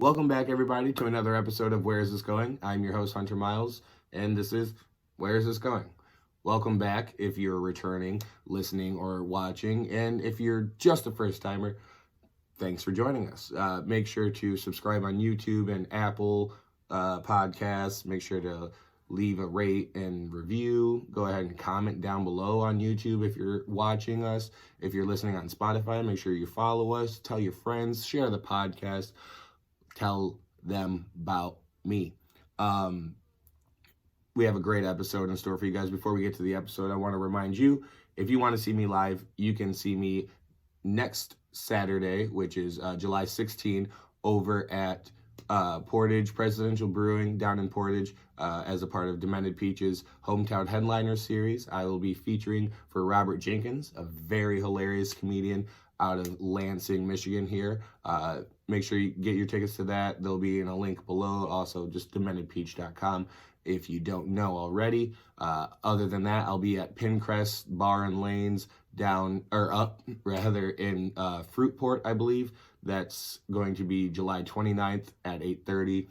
Welcome back, everybody, to another episode of Where Is This Going? I'm your host, Hunter Miles, and this is Where Is This Going? Welcome back if you're returning, listening, or watching, and if you're just a first-timer, thanks for joining us. Make sure to subscribe on YouTube and Apple Podcasts. Make sure to leave a rate and review. Go ahead and comment down below on YouTube if you're watching us. If you're listening on Spotify, make sure you follow us. Tell your friends. Share the podcast. Tell them about me. We have a great episode in store for you guys. Before we get to the episode, I want to remind you, if you want to see me live, you can see me next Saturday, which is July 16, over at Portage Presidential Brewing down in Portage as a part of Demented Peach's Hometown Headliner series. I will be featuring for Robert Jenkins, a very hilarious comedian out of Lansing, Michigan here. Make sure you get your tickets to that. They'll be in a link below. Also, just dementedpeach.com if you don't know already. Other than that, I'll be at Pincrest Bar and Lanes up in Fruitport, I believe. That's going to be July 29th at 8:30.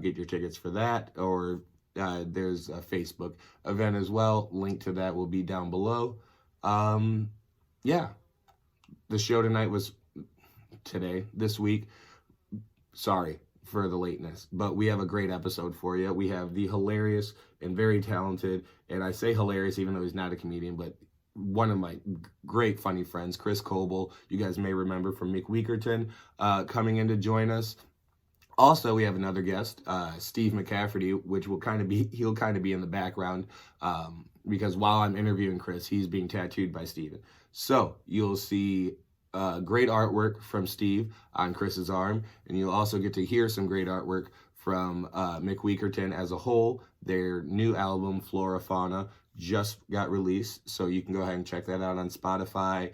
Get your tickets for that. Or there's a Facebook event as well. Link to that will be down below. Yeah. The show tonight was this week. Sorry for the lateness, but we have a great episode for you. We have the hilarious and very talented, and I say hilarious even though he's not a comedian, but one of my great funny friends, Chris Coble, you guys may remember from McWeakerton, coming in to join us. Also, we have another guest, Steve McCafferty, which he'll kind of be in the background because while I'm interviewing Chris, he's being tattooed by Steven. So you'll see great artwork from Steve on Chris's arm, and you'll also get to hear some great artwork from McWeakerton as a whole. Their new album, Flora, Fauna, just got released, so you can go ahead and check that out on Spotify,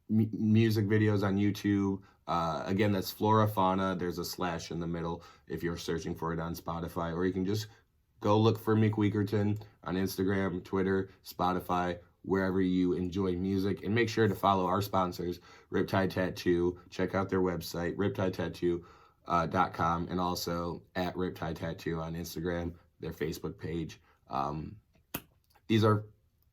music videos on YouTube. Again, that's Flora, Fauna. There's a slash in the middle if you're searching for it on Spotify, or you can just go look for McWeakerton on Instagram, Twitter, Spotify, wherever you enjoy music. And make sure to follow our sponsors, Riptide Tattoo. Check out their website, riptidetattoo.com, and also at Riptide Tattoo on Instagram, their Facebook page. These are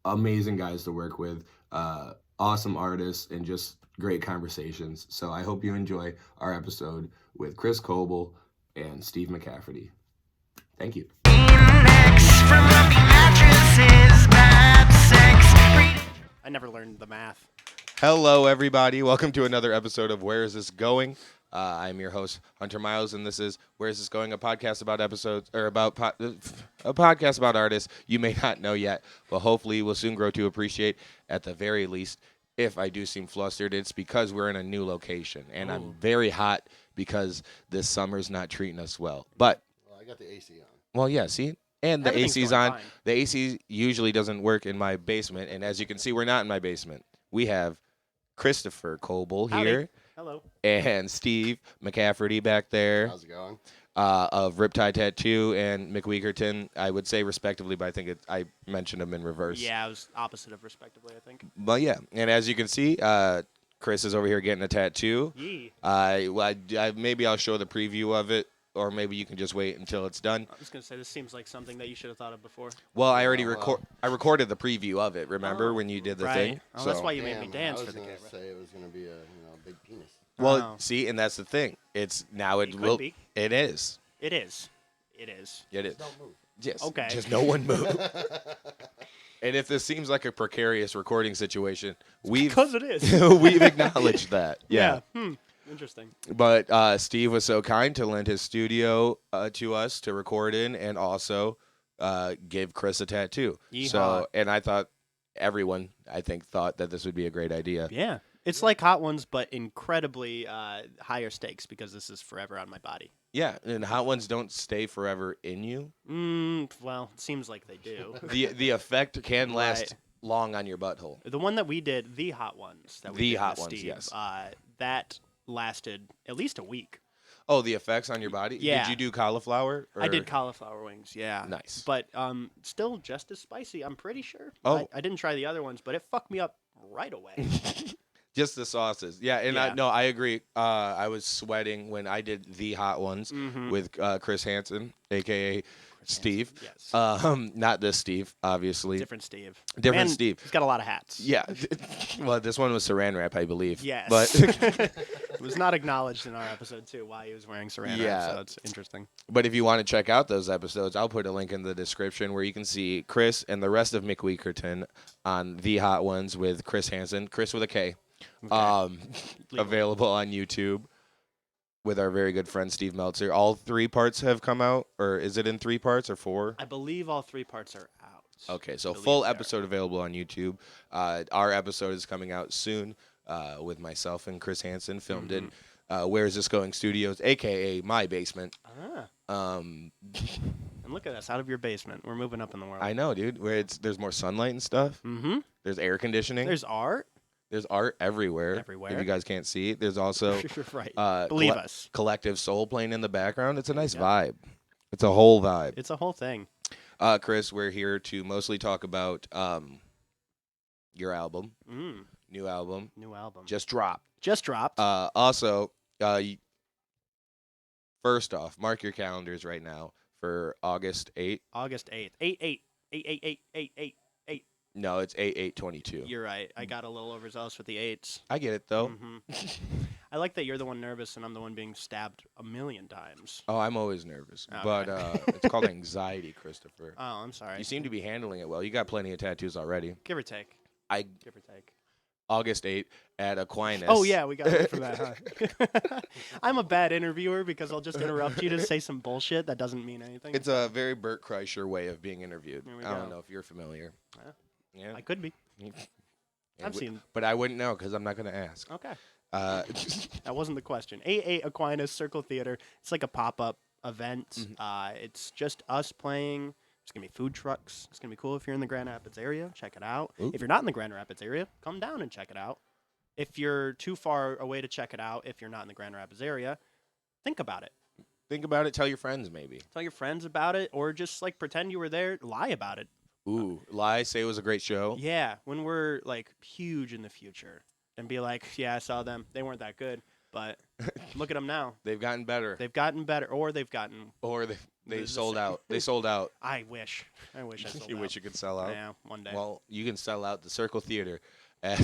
amazing guys to work with, awesome artists, and just great conversations. So I hope you enjoy our episode with Chris Coble and Steve McCafferty. Thank you. I never learned the math. Hello, everybody. Welcome to another episode of Where Is This Going? I'm your host, Hunter Miles, and this is Where Is This Going? A podcast about a podcast about artists you may not know yet, but hopefully will soon grow to appreciate. At the very least, if I do seem flustered, it's because we're in a new location, and I'm very hot because this summer's not treating us well. But I got the AC on. well, yeah, see. And the AC's going on. fine. The AC usually doesn't work in my basement. And as you can see, we're not in my basement. We have Christopher Coble here. Hello. And Steve McCafferty back there. How's it going? Of Riptide Tattoo and McWeakerton, I would say respectively, but I think I mentioned them in reverse. Yeah, it was opposite of respectively, I think. But yeah, and as you can see, Chris is over here getting a tattoo. Yee. Maybe I'll show the preview of it. Or maybe you can just wait until it's done. I was going to say, this seems like something that you should have thought of before. Well, I already I recorded the preview of it. Remember when you did the thing? Oh, that's why you made me dance for the I was camera. going to say it was going to be a big penis. Well, see, and that's the thing. It's now it will. Be. It is. It is. It is. It is. Don't move. Yes. Okay. Just no one move. And if this seems like a precarious recording situation, Because it is. we've acknowledged that. Yeah. Interesting. But Steve was so kind to lend his studio to us to record in, and also give Chris a tattoo. Yeehaw. So, and I thought everyone, thought that this would be a great idea. Yeah. It's like Hot Ones, but incredibly higher stakes because this is forever on my body. Yeah, and hot ones don't stay forever in you. Well, it seems like they do. The effect can last Right. long on your butthole. The one that we did, the Hot Ones, that we The did Hot with Ones, Steve, yes. that lasted at least a week. Oh, the effects on your body? Yeah. Did you do cauliflower? I did cauliflower wings, yeah. Nice. But still just as spicy, I'm pretty sure. Oh. I didn't try the other ones, but it fucked me up right away. Just the sauces. Yeah, and Yeah. I agree. I was sweating when I did the hot ones with Chris Hansen, a.k.a. Steve. Yes. Not this Steve, obviously. Different Steve. Different Man, Steve. He's got a lot of hats. Yeah. Well, this one was saran wrap, I believe. Yes. But it was not acknowledged in our episode, too, why he was wearing saran wrap, so it's interesting. But if you want to check out those episodes, I'll put a link in the description where you can see Chris and the rest of McWeakerton on the hot ones with Chris Hansen. Chris with a K. Available on YouTube with our very good friend Steve Meltzer. All 3 parts have come out, or is it in 3 parts or 4? I believe all 3 parts are out. Okay, so full episode available on YouTube. Our episode is coming out soon with myself and Chris Hansen, filmed in Where Is This Going Studios, a.k.a. my basement. And look at us, out of your basement. We're moving up in the world. I know, dude, where there's more sunlight and stuff. Mm-hmm. There's air conditioning. There's art. There's art everywhere. If you guys can't see it, there's also right. Believe us. Collective Soul playing in the background. It's a nice vibe. It's a whole vibe. It's a whole thing. Chris, we're here to mostly talk about your album. New album. Just dropped. Also, first off, mark your calendars right now for August 8th. August 8th. 8/8. No, it's 8/8/22. You're right. I got a little overzealous with the 8s. I get it, though. I like that you're the one nervous and I'm the one being stabbed a million times. Oh, I'm always nervous. Okay. But it's called anxiety, Christopher. Oh, I'm sorry. You seem to be handling it well. You got plenty of tattoos already. Give or take. Give or take. August 8th at Aquinas. Oh, yeah, we got it for that, huh? I'm a bad interviewer because I'll just interrupt you to say some bullshit that doesn't mean anything. It's a very Bert Kreischer way of being interviewed. There we I don't go. know if you're familiar. Yeah. I could be. I've seen. But I wouldn't know because I'm not going to ask. Okay. That wasn't the question. 8/8 Aquinas Circle Theater. It's like a pop-up event. It's just us playing. There's going to be food trucks. It's going to be cool if you're in the Grand Rapids area. Check it out. Ooh. If you're not in the Grand Rapids area, come down and check it out. If you're too far away to check it out, if you're not in the Grand Rapids area, think about it. Think about it. Tell your friends, maybe. Tell your friends about it, or just like pretend you were there. Lie about it. Ooh, lie. Say it was a great show. Yeah, when we're like huge in the future, and be like, yeah, I saw them. They weren't that good, but look at them now. They've gotten better. They've gotten better, or they've gotten. Or they sold out. They sold out. I wish I sold out. You wish you could sell out? Yeah, one day. Well, you can sell out the Circle Theater at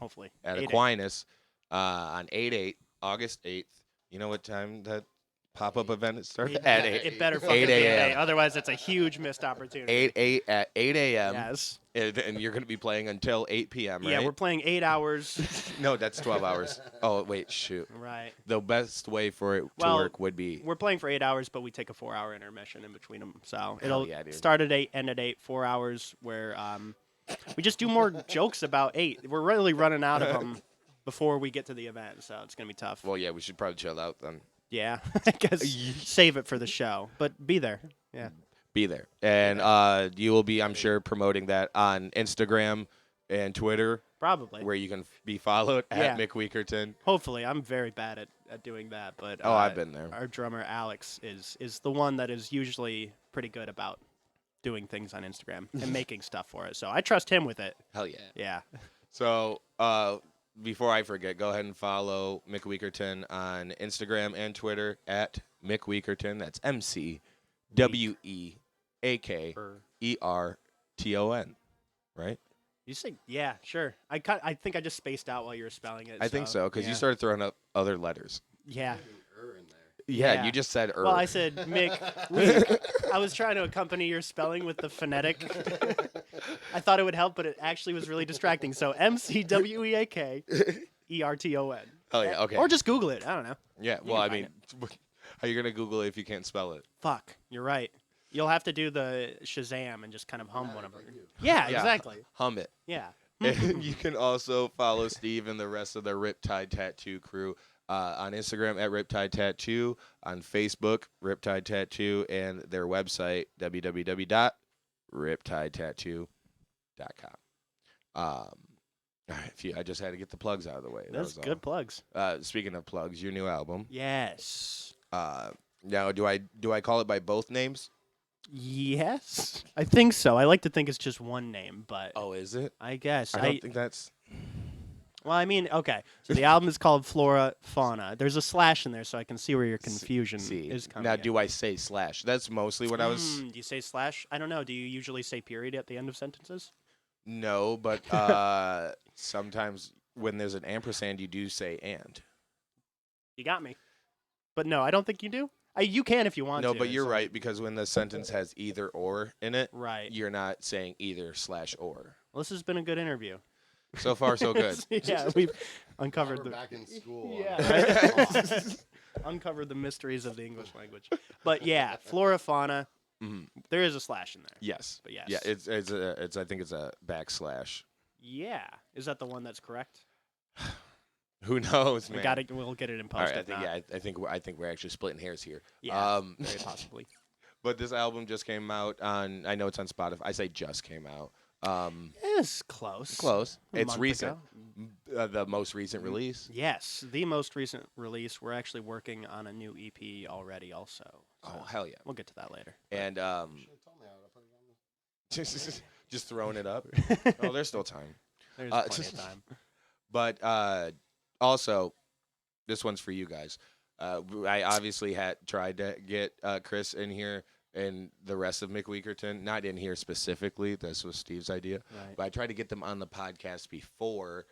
Hopefully. at 8/8. Aquinas on 8/8, August 8th. You know what time that pop-up event it started? At 8. It better fucking 8 be at a.m. 8. Otherwise, it's a huge missed opportunity. 8 a.m. Yes. And you're going to be playing until 8 p.m., right? Yeah, we're playing 8 hours. No, that's 12 hours. Oh, wait, shoot. Right. The best way for it to Well, work would be... We're playing for 8 hours, but we take a 4-hour intermission in between them. So it'll yeah, dude. start at 8, end at 8, 4 hours where we just do more jokes about 8. We're really running out of them before we get to the event, so it's going to be tough. Well, yeah, we should probably chill out then. Yeah, I guess save it for the show, but be there. Yeah. Be there. And you will be, I'm sure, promoting that on Instagram and Twitter. Probably. Where you can be followed at McWeakerton. Hopefully. I'm very bad at doing that, but I've been there. Our drummer Alex is the one that is usually pretty good about doing things on Instagram and making stuff for it. So I trust him with it. Hell yeah. Yeah. So before I forget, go ahead and follow McWeakerton on Instagram and Twitter at McWeakerton. That's McWeakerton, right? You say, yeah, sure. I think I just spaced out while you were spelling it. I think so, because you started throwing up other letters. Yeah. In there. Yeah, you just said Well, I said Mick. I was trying to accompany your spelling with the phonetic. I thought it would help, but it actually was really distracting. So McWeakerton. Oh, yeah, okay. Or just Google it. I don't know. Yeah, well, I mean, how are you going to Google it if you can't spell it? Fuck, you're right. You'll have to do the Shazam and just kind of hum one of them. Yeah, exactly. Hum it. Yeah. And you can also follow Steve and the rest of the Riptide Tattoo crew on Instagram at Riptide Tattoo, on Facebook, Riptide Tattoo, and their website, www.riptidetattoo.com. All right, I just had to get the plugs out of the way. That's good plugs. Speaking of plugs, your new album. Yes. Now, do I call it by both names? Yes. I think so. I like to think it's just one name, but Oh, is it? I guess. I don't think that's... Well, I mean, okay. So the album is called Flora, Fauna. There's a slash in there, so I can see where your confusion is coming. Now, in. do I say slash? That's mostly what I was. Do you say slash? I don't know. Do you usually say period at the end of sentences? No, but sometimes when there's an ampersand, you do say and. You got me. But no, I don't think you do. You can if you want to. No, but you're right, because when the sentence has either or in it, Right. you're not saying either slash or. Well, this has been a good interview. So far, so good. Yeah, we've uncovered We're the back in school. Yeah. Uncovered the mysteries of the English language. But yeah, Flora, Fauna. Mhm. There is a slash in there. Yes. But yes. Yeah, it's I think it's a backslash. Yeah. Is that the one that's correct? Who knows, man? We'll get it in All post. right, if not. I think we're actually splitting hairs here. Yeah. Very possibly. But this album just came out on. I know it's on Spotify. I say just came out. It's close. Close. A It's month recent. ago. The most recent release. Yes, the most recent release. We're actually working on a new EP already. Also. So Oh hell yeah! we'll get to that later. And You should have told me I would have put it on just throwing it up. Oh, there's still time. There's plenty of time. But also, this one's for you guys. I obviously had tried to get Chris in here and the rest of McWeakerton, not in here specifically. This was Steve's idea. Right. But I tried to get them on the podcast before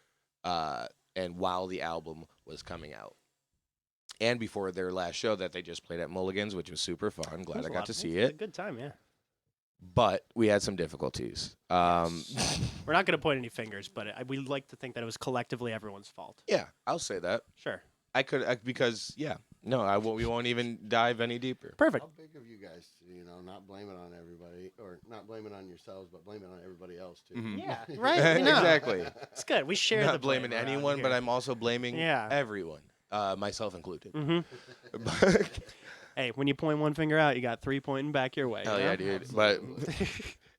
and while the album was coming out. And before their last show that they just played at Mulligan's, which was super fun. Glad I got to see A it. good time, yeah. But we had some difficulties. We're not going to point any fingers, but we like to think that it was collectively everyone's fault. Yeah, I'll say that. Sure. I could because we won't even dive any deeper. Perfect. How big of you guys, not blame it on everybody, or not blame it on yourselves, but blame it on everybody else too. Mhm. Yeah, right. We know. Exactly. It's good. We share Not the blame blaming around anyone, but here. I'm also blaming Yeah. everyone, myself included. Mm-hmm. Hey, when you point one finger out, you got three pointing back your way. Hell you know? yeah, dude. But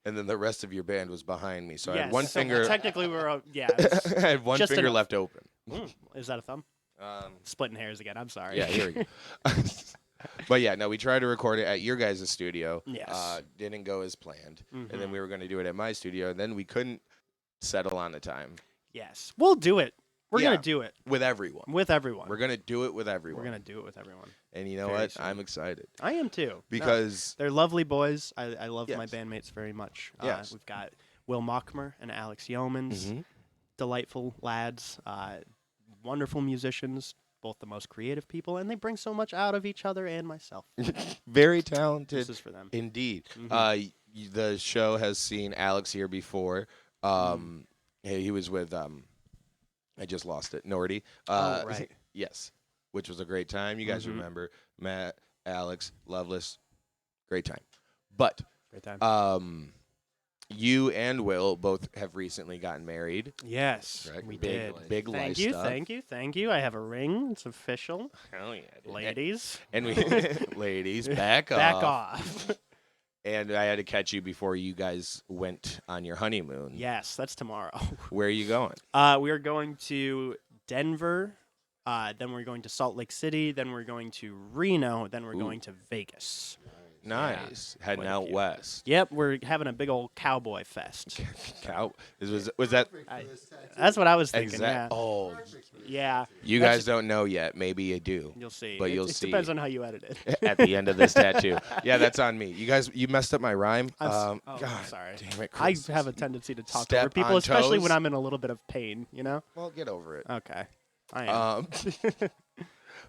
and then the rest of your band was behind me, so I had Yes, one so finger. technically, we're yeah. I had one just finger enough. left open. Is that a thumb? Splitting hairs again. I'm sorry. Yeah, here we go. But yeah, no, we tried to record it at your guys' studio. Yes. Didn't go as planned, and Mhm. then we were going to do it at my studio, and then we couldn't settle on the time Yes. We'll do it. We're Yeah. gonna do it with everyone. with everyone. We're gonna do it with everyone. We're gonna do it with everyone. And you know very what? soon. I'm excited I am too. No, because they're lovely boys. I love my Yes. bandmates very much. Yes. We've got Will Mockmer and Alex Yeomans. Mhm. Delightful lads. Wonderful musicians. Both the most creative people, and they bring so much out of each other and myself. very talented. This is for them. Indeed. Mhm. The show has seen Alex here before. He was with I just lost it. Nordy. Oh, right. Yes. Which was a great time. You guys Mhm. remember Matt, Alex, Loveless. Great time. But Great time. you and Will both have recently gotten married. Yes, Right. we Big- did. big thank life you, stuff. thank you. I have a ring. It's official. Hell yeah. dude. Ladies, And we ladies, back back off. off. And I had to catch you before you guys went on your honeymoon. Yes, that's tomorrow. Where are you going? We are going to Denver. Then we're going to Salt Lake City. Then we're going to Reno. Then we're Ooh. going to Vegas. Nice. Heading quite a out few. west. Yep, we're having a big old cowboy fest. Cow. Was that That's what I was thinking. exact? Yeah. Oh, Yeah. you That's- guys don't know yet. Maybe you do You'll see. But you'll it see. depends on how you edit it. at the end of this tattoo. Yeah, that's on me. You guys, you messed up my rhyme. I'm God, sorry. damn it, I Chris. have a tendency to talk Step over people, on especially toes. when I'm in a little bit of pain. You know. Well, get over it. Okay. I am.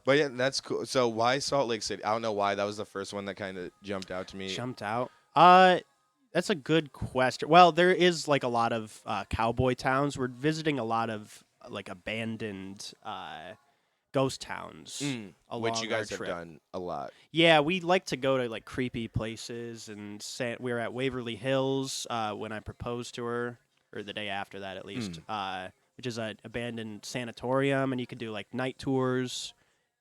But yeah, that's cool. So why Salt Lake City? I don't know why. That was the first one that kind of jumped out to me. Jumped out. That's a good question. Well, there is like a lot of cowboy towns. We're visiting a lot of like abandoned ghost towns. Along Which you guys our have trip. done a lot. Yeah, we like to go to like creepy places, and we were at Waverly Hills when I proposed to her, or the day after that at least, which is an abandoned sanatorium, and you could do like night tours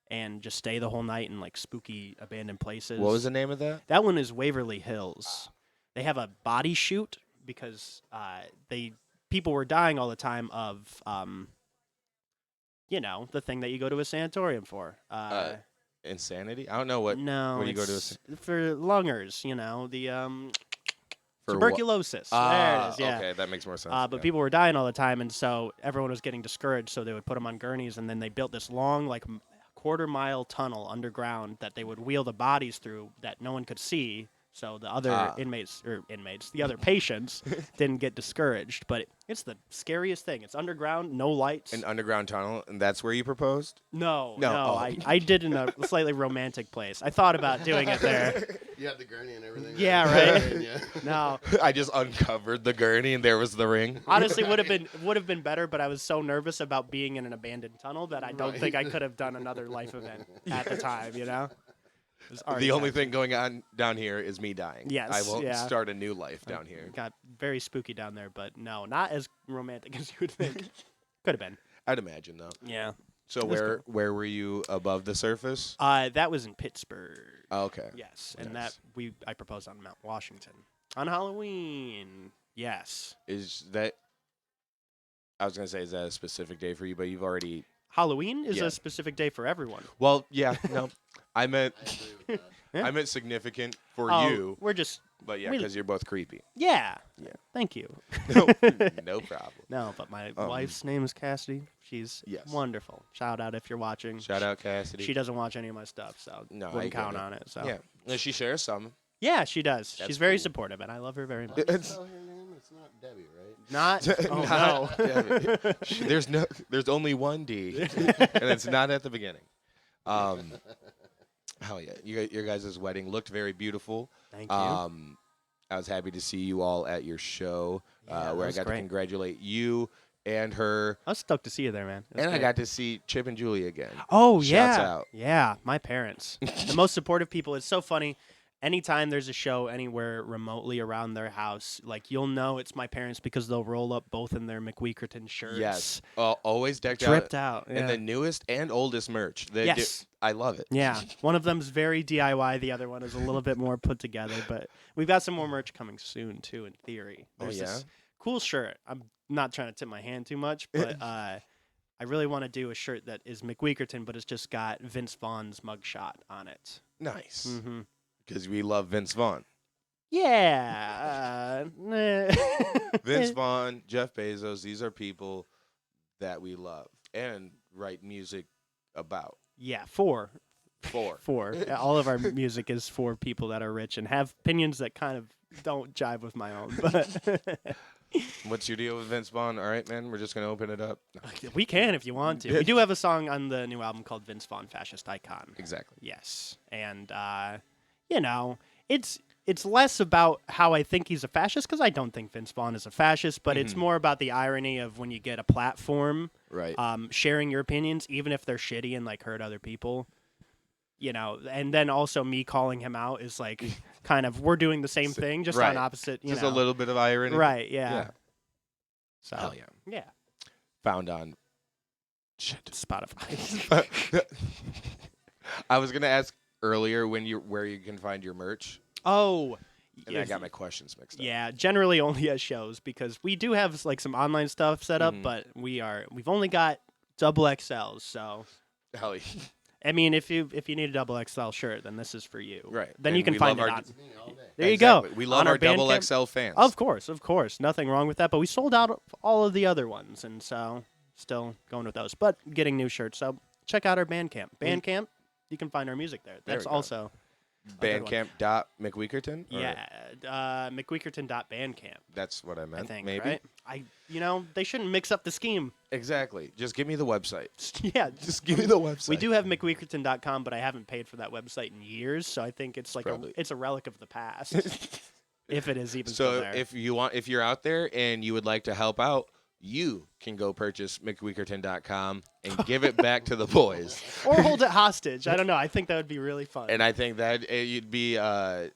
and just stay the whole night in like spooky abandoned places. What was the name of that? That one is Waverly Hills. They have a body shoot because people were dying all the time of the thing that you go to a sanatorium for. Insanity? I don't know what. No, what do you go to it's for lungers. The For tuberculosis. There it is. Yeah. Okay, that makes more sense. But people were dying all the time, and so everyone was getting discouraged. So they would put them on gurneys, and then they built this long, like quarter-mile tunnel underground that they would wheel the bodies through that no one could see. So the other the other patients didn't get discouraged. But it's the scariest thing. It's underground, no lights. An underground tunnel, and that's where you proposed? No. Oh. I did in a slightly romantic place. I thought about doing it there. You had the gurney and everything. Yeah, right. No. I just uncovered the gurney, and there was the ring. Honestly, would have been better, but I was so nervous about being in an abandoned tunnel that I don't think I could have done another life event at the time. You know. The only thing going on down here is me dying. Yes, I won't yeah. start a new life down here. Got very spooky down there, but no, not as romantic as you would think. Could have been. I'd imagine though. Yeah. So where were you above the surface? That was in Pittsburgh. Oh, okay. Yes, and Nice. I proposed on Mount Washington on Halloween. Yes. Is that? I was gonna say, is that a specific day for you? But you've already. Halloween is Yeah. a specific day for everyone. Well, yeah, no, I meant I agree with that. Yeah. I meant significant for Oh, you. we're just But yeah, we- because you're both creepy. yeah. Yeah. Thank you. No problem. No, but my Um, wife's name is Cassidy. She's Yes. wonderful. Shout out if you're watching. Shout out Cassidy. She doesn't watch any of my stuff, so No, I wouldn't get count it. on it. So Yeah, no, she shares some. Yeah, she does. That's She's very cool. supportive, and I love her very much. How do you spell her name? It's not Debbie, right? Not. Oh Not no. Debbie. There's only one D, and it's not at the beginning. Hell yeah, your guys' wedding looked very beautiful. Thank you. I was happy to see you all at your show, Yeah, where I that was got great. to congratulate you and her, I was stoked to see you there, man. It was and I great. got to see Chip and Julie again. Oh Shouts yeah, out. yeah. My parents, the most supportive people. It's so funny. Anytime there's a show anywhere remotely around their house, like you'll know it's my parents because they'll roll up both in their McWeakerton shirts. Yes, always decked Dripped out, out. Yeah. and the newest and oldest merch. Yes. I love it. Yeah, one of them's very DIY. The other one is a little bit more put together. But we've got some more merch coming soon too. In theory, Oh, there's yeah? this cool shirt. I'm not trying to tip my hand too much, but I really want to do a shirt that is McWeakerton, but it's just got Vince Vaughn's mugshot on it. Nice, Mm-hmm. because we love Vince Vaughn. Yeah. Vince Vaughn, Jeff Bezos, these are people that we love and write music about. Yeah, four. For. All of our music is for people that are rich and have opinions that kind of don't jive with my own. But What's your deal with Vince Vaughn? All right, man, we're just going to open it up. we can if you want to. We do have a song on the new album called Vince Vaughn, Fascist Icon. Exactly. Yes. And, it's less about how I think he's a fascist, because I don't think Vince Vaughn is a fascist, but it's more about the irony of when you get a platform, Right. sharing your opinions, even if they're shitty and like hurt other people. And then also me calling him out is like kind of we're doing the same thing, just right. on opposite. Just a little bit of irony. Right? Yeah. Yeah. So Hell yeah. yeah. Found on. Shit. Spotify. I was going to ask earlier where you can find your merch, Oh. and I got my questions mixed up. Yeah, generally only at shows, because we do have like some online stuff set up, Mhm. but we've only got double XLs. So Hell yeah. I mean, if you need a double XL shirt, then this is for you. Right. Then And you can we find it love our- on. It's me all day. There you Exactly. go. We On love our double Bandcamp. XL fans. Of course, nothing wrong with that. But we sold out all of the other ones, and so still going with those. But getting new shirts. So check out our Bandcamp. Bandcamp, you can find our music there. There That's we go. also good one. Bandcamp.McWeakerton? Or- yeah, McWeakerton.bandcamp. That's what I I meant. think maybe. right. They shouldn't mix up the scheme. Exactly. Just give me the website. Yeah, Just give me the website. we do have McWeakerton.com, but I haven't paid for that website in years, so I think it's like Probably. it's a relic of the past, if it is even So still there. if you're out there and you would like to help out, you can go purchase McWeakerton.com and give it back to the boys. Or hold it hostage. I don't know. I think that would be really fun. And I think that it'd be a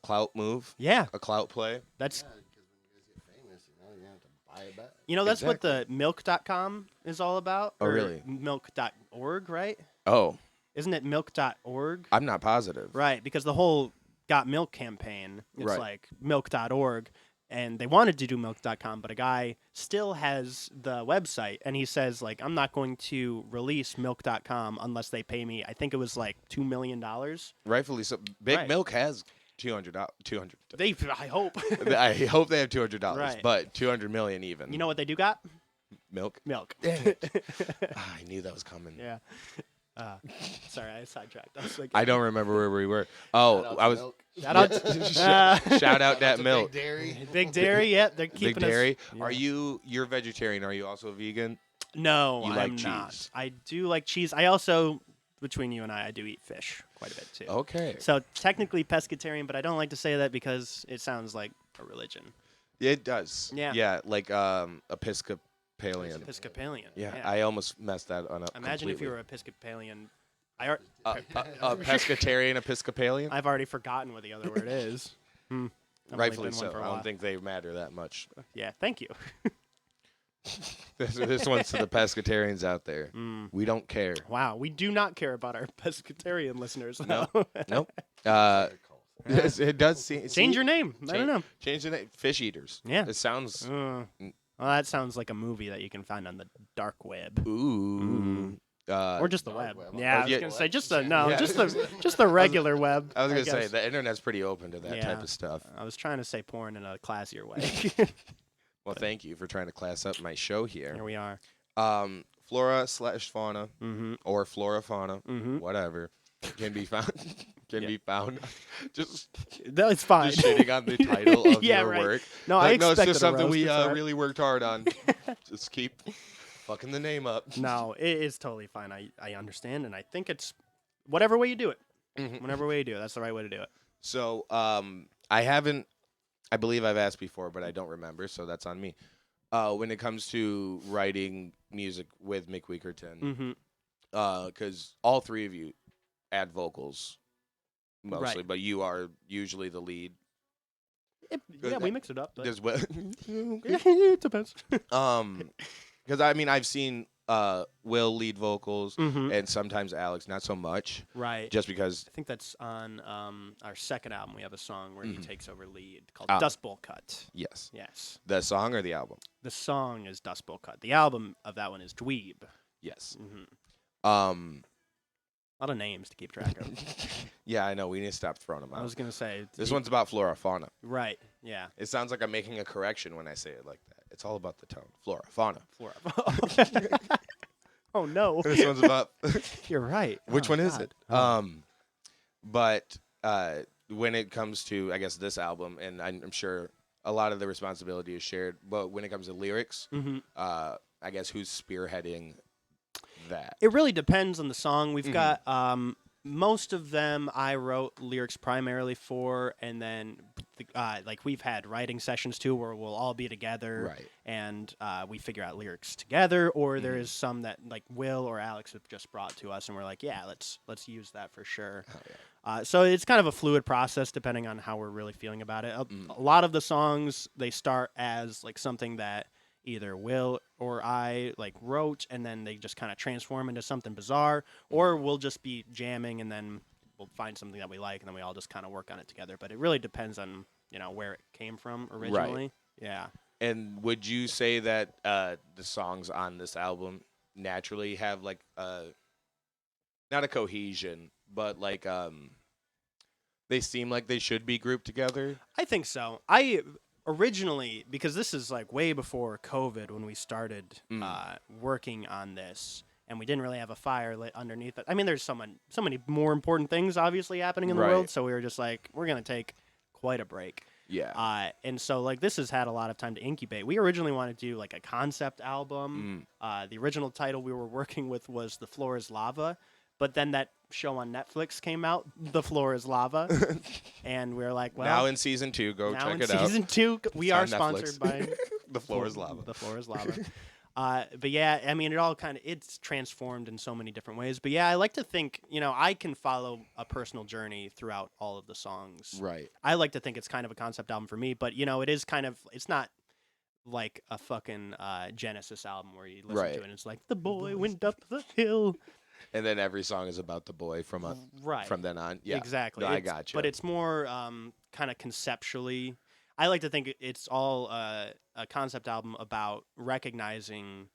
clout move, yeah, a clout play. that's Yeah, because when you guys get famous, you have to buy it back. that's what the milk.com is all about. Oh, or really? Milk.org, right? Oh, Isn't it milk.org? I'm not positive. Right, because the whole Got Milk campaign is Right. like milk.org, and they wanted to do milk.com, but a guy still has the website, and he says, like, I'm not going to release milk.com unless they pay me, I think it was like $2 million. Rightfully so. Big Right. Milk has $200. I hope. I hope they have $200, Right. but 200 million even. You know what they do got? Milk. Milk. Dang it. I knew that was coming. Yeah. Sorry, I sidetracked. I was like, I don't remember where we were. Oh, Shout out I to was. Milk. shout out. Shout out that to milk. Big Dairy. Big Dairy. Yep, they're keeping Big Dairy. us. Are you're vegetarian? Are you also vegan? No, You I'm like not. cheese? I do like cheese. I also, between you and I do eat fish quite a bit too. Okay. So technically pescatarian, but I don't like to say that because it sounds like a religion. It does. Yeah. Yeah, like Episcopalian. Episcopalian. Yeah, I almost messed that one up. Imagine if you completely. were Episcopalian. a pescatarian Episcopalian. I've already forgotten what the other word is. I've only Rightfully been one so. for a I while. don't think they matter that much. Yeah, thank you. This one's to the pescatarians out there. We don't care. Wow, we do not care about our pescatarian listeners. No. though. Nope. Yes, it does seem. Change your name. I don't know. Change the name. Fish eaters. Yeah. It sounds. Well, that sounds like a movie that you can find on the dark web. Ooh. Or just the dark web. web. Yeah, I was yeah. gonna say just Yeah. just the regular web. I was gonna say guess. the internet's pretty open to that Yeah. type of stuff. I was trying to say porn in a classier way. Well, thank you for trying to class up my show here. Here we are. Flora/fauna Mm-hmm. or Flora fauna, Mm-hmm. whatever, can be found. Be found. Just No, it's fine. just shitting on the title of Yeah, your right. work. No, I Like, no, it's expected just a something roast, we it's all right. really worked hard on. Just keep fucking the name up. No, it is totally fine. I understand, and I think it's whatever way you do it. Mhm. Whatever way you do it, that's the right way to do it. So, I believe I've asked before, but I don't remember, so that's on me. When it comes to writing music with McWeakerton, Mm-hmm. because all three of you add vocals mostly, Right. but you are usually the lead. Yeah, we mix it up. But Does well, it depends. because I mean I've seen Will lead vocals Mm-hmm. and sometimes Alex, not so much, Right. just because. I think that's on our second album. We have a song where he takes over lead called Ah. Dust Bowl Cut. Yes, Yes. the song or the album. The song is Dust Bowl Cut. The album of that one is Dweeb. Yes. Mm-hmm. A lot of names to keep track of. Yeah, I know. We need to stop throwing them I out. was going to say. This one's about Flora Fauna. Right. Yeah. It sounds like I'm making a correction when I say it like that. It's all about the tone. Flora Fauna. Flora. Oh, no. This one's about. You're right. Which Oh, one is God. it? Oh. But when it comes to, I guess, this album, and I'm sure a lot of the responsibility is shared, but when it comes to lyrics, Mhm. I guess who's spearheading that? It really depends on the song. We've Mhm. got most of them I wrote lyrics primarily for, and then like we've had writing sessions too, where we'll all be together Right. and we figure out lyrics together. Or there is some that like Will or Alex have just brought to us, and we're like, yeah, let's use that for sure. Oh, yeah. So it's kind of a fluid process depending on how we're really feeling about it. A lot of the songs they start as like something that either Will or I like wrote, and then they just kind of transform into something bizarre, or we'll just be jamming and then we'll find something that we like, and then we all just kind of work on it together. But it really depends on where it came from originally. Yeah. And would you say that the songs on this album naturally have like not a cohesion, but like they seem like they should be grouped together? I think so. I originally, because this is like way before COVID when we started working on this, and we didn't really have a fire lit underneath it. I mean, there's so many more important things obviously happening in the Right. world, so we were just like, we're gonna take quite a break. Yeah. And so like this has had a lot of time to incubate. We originally wanted to do like a concept album. The original title we were working with was The Floor is Lava, but then that show on Netflix came out, The Floor is Lava, and we were like, well, now in season 2, go now check in it out. season 2, we It's are on Netflix. sponsored by The Floor is Lava. The Floor is Lava. But yeah, I mean, it's transformed in so many different ways. But yeah, I like to think, I can follow a personal journey throughout all of the songs. Right. I like to think it's kind of a concept album for me, but it is it's not like a fucking Genesis album where you listen Right. to it and it's like, the boy went up the hill. And then every song is about the boy from Right. from then on. Yeah. Exactly. No, I got you. But it's more kind of conceptually. I like to think it's all a concept album about recognizing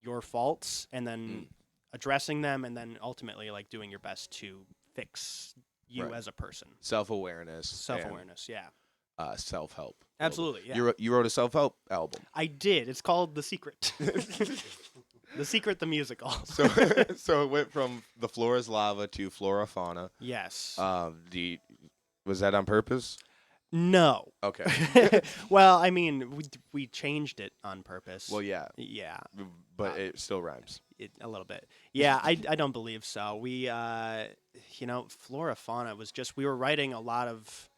your faults and then addressing them, and then ultimately like doing your best to fix you Right. as a person. Self-awareness. Self-awareness, yeah. And, self-help. Absolutely, yeah. You wrote a self-help album. I did. It's called The Secret. The Secret, the musical. So it went from the Flora's Lava to Flora Fauna. Yes. Was that on purpose? No. Okay. Well, I mean, we changed it on purpose. Well, yeah, Yeah, but it still rhymes. a little bit. Yeah, I don't believe so. We, Flora Fauna was just, we were writing a lot of,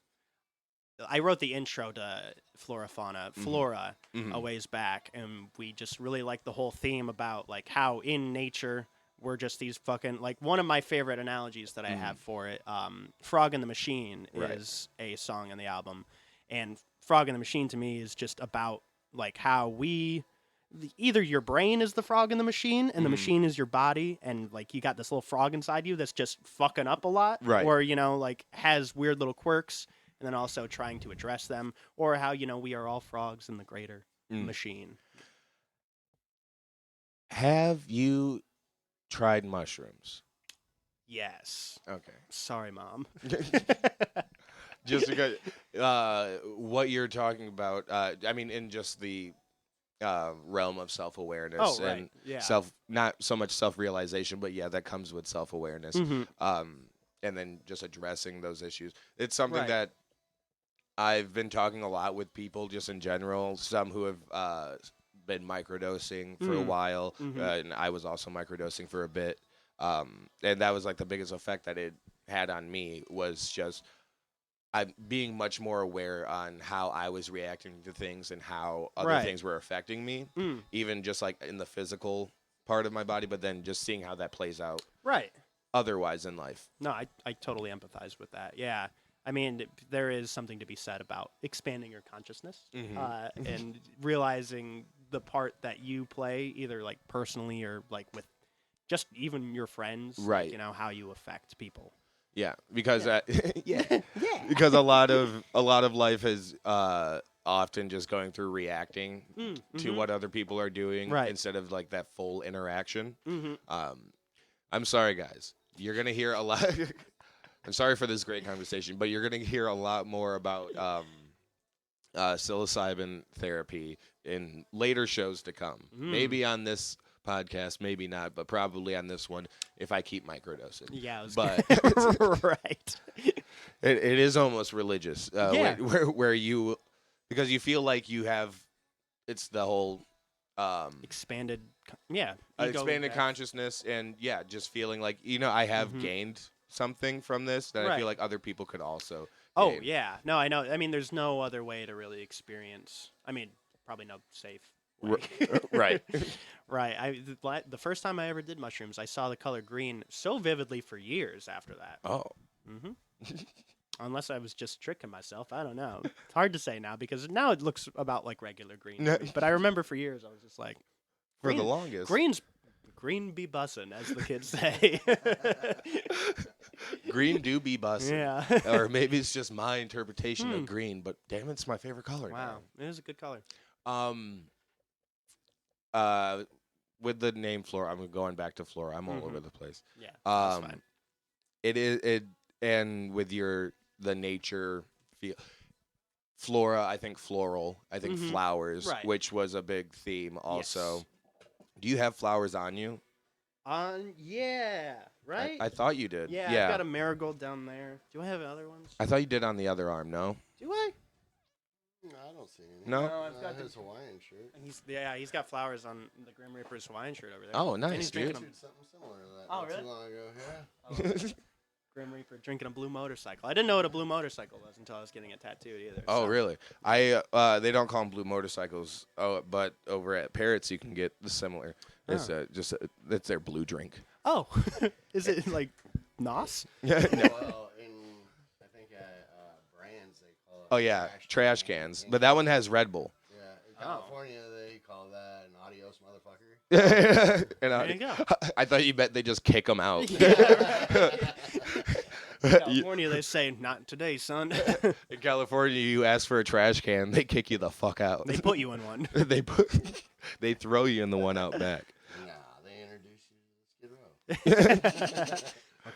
I wrote the intro to Flora Fauna, Flora, a ways back, and we just really liked the whole theme about, like, how in nature we're just these fucking, like, one of my favorite analogies that I have for it, Frog in the Machine is a song on the album, and Frog in the Machine to me is just about, like, how either your brain is the frog in the machine and the machine is your body, and, like, you got this little frog inside you that's just fucking up a lot, Right. or, like, has weird little quirks, and then also trying to address them, or how, we are all frogs in the greater machine. Have you tried mushrooms? Yes. Okay. Sorry, Mom. Just because what you're talking about, I mean, in just the realm of self-awareness Oh, right. and Yeah. not so much self-realization, but yeah, that comes with self-awareness. Mhm. And then just addressing those issues. It's something Right. that I've been talking a lot with people just in general, some who have been microdosing for a while, and I was also microdosing for a bit. And that was like the biggest effect that it had on me was just I'm being much more aware on how I was reacting to things and how other things were affecting me, even just like in the physical part of my body, but then just seeing how that plays out Right. otherwise in life. No, I totally empathize with that. Yeah. I mean, there is something to be said about expanding your consciousness and realizing the part that you play, either like personally or like with just even your friends, Right. Like, how you affect people. Yeah, because because a lot of life is often just going through reacting to what other people are doing instead of like that full interaction. I'm sorry, guys. You're gonna hear a lot. I'm sorry for this great conversation, but you're gonna hear a lot more about psilocybin therapy in later shows to come. Maybe on this podcast, maybe not, but probably on this one if I keep microdosing. Yeah, but right. it is almost religious. Where you because you feel like you have it's the whole Expanded, expanded consciousness and just feeling like I have gained something from this that I feel like other people could also gain. Yeah. No, I know. I mean, there's no other way to really experience. I mean, probably no safe way. Right. Right. The first time I ever did mushrooms, I saw the color green so vividly for years after that. Oh. Unless I was just tricking myself. I don't know. It's hard to say now because now it looks about like regular green. to me. But I remember for years I was just like, For the longest. green be bussin', as the kids say. Green do be bussin'. Yeah. Or maybe it's just my interpretation of green, but damn, it's my favorite color. Wow. It is a good color. With the name Flora, I'm going back to Flora. I'm all over the place. Yeah. That's fine. And with the nature feel. Flora, I think floral. I think flowers, which was a big theme also. Yes. Do you have flowers on you? Yeah, right? I thought you did. Yeah, I've got a marigold down there. Do I have other ones? I thought you did on the other arm, no? Do I? No, I don't see any. No? I've got his Hawaiian shirt. He's got flowers on the Grim Reaper's Hawaiian shirt over there. Oh, And nice, he's dude. drinking Something similar to that. Oh, not really? Too long ago, yeah. Grim Reaper drinking a blue motorcycle. I didn't know what a blue motorcycle was until I was getting it tattooed either. Oh, so. really? They don't call them blue motorcycles. Oh, but over at Parrots you can get the similar. It's it's their blue drink. Oh, is it like Nos? No. Well, I think at Brands they call it. Oh yeah, trash cans. But that one has Red Bull. Yeah, in California they call that an adios motherfucker. And There you go. I thought you bet they just kick them out. California, they say, not today, son. In California, you ask for a trash can, they kick you the fuck out. They put you in one. They throw you in the one out back. Nah, they introduce you to Skid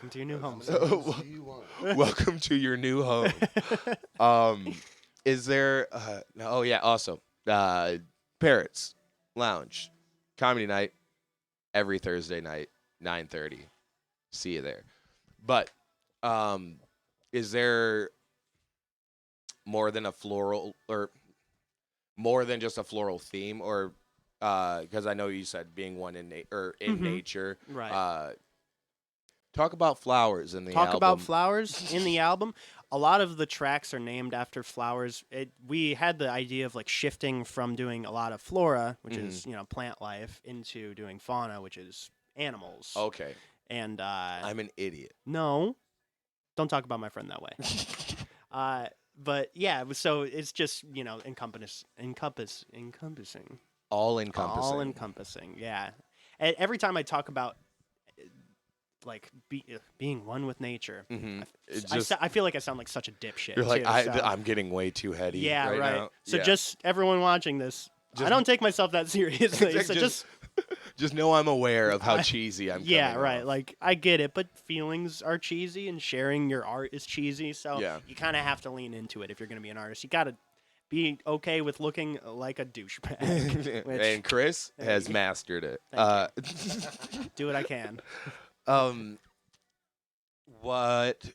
Row. Welcome to your new home. Welcome to your new home. Is there? Oh yeah. Also, Parrots Lounge, comedy night, every Thursday night, 9:30. See you there. But, is there more than a floral or more than just a floral theme, or because I know you said being one in nature, Right. Talk about flowers in the album. Talk about flowers in the album. A lot of the tracks are named after flowers. We had the idea of like shifting from doing a lot of flora, which is plant life, into doing fauna, which is animals. Okay. And I'm an idiot. No, don't talk about my friend that way. But yeah, so it's just encompassing. All encompassing. All encompassing. Yeah. And every time I talk about like being one with nature, I feel like I sound like such a dipshit. You're like, too, I'm getting way too heady. Yeah, right. Now. So yeah. just everyone watching this, I don't take myself that seriously. So just know I'm aware of how cheesy I'm. Yeah, coming right. off. Like I get it, but feelings are cheesy, and sharing your art is cheesy. So you kind of have to lean into it if you're going to be an artist. You got to be okay with looking like a douchebag. And Chris has mastered it. Do what I can. What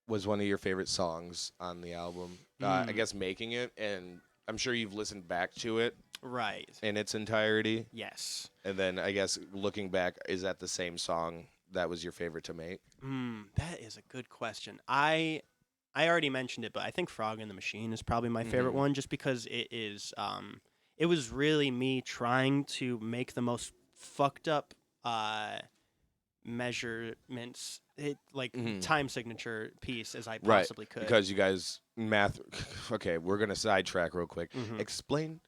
was one of your favorite songs on the album? I guess making it, and I'm sure you've listened back to it. Right. In its entirety. Yes. And then I guess looking back, is that the same song that was your favorite to make? That is a good question. I already mentioned it, but I think Frog in the Machine is probably my favorite one, just because it is. It was really me trying to make the most fucked up measurements, time signature piece as I possibly could. Because you guys math. Okay, we're gonna sidetrack real quick. Explain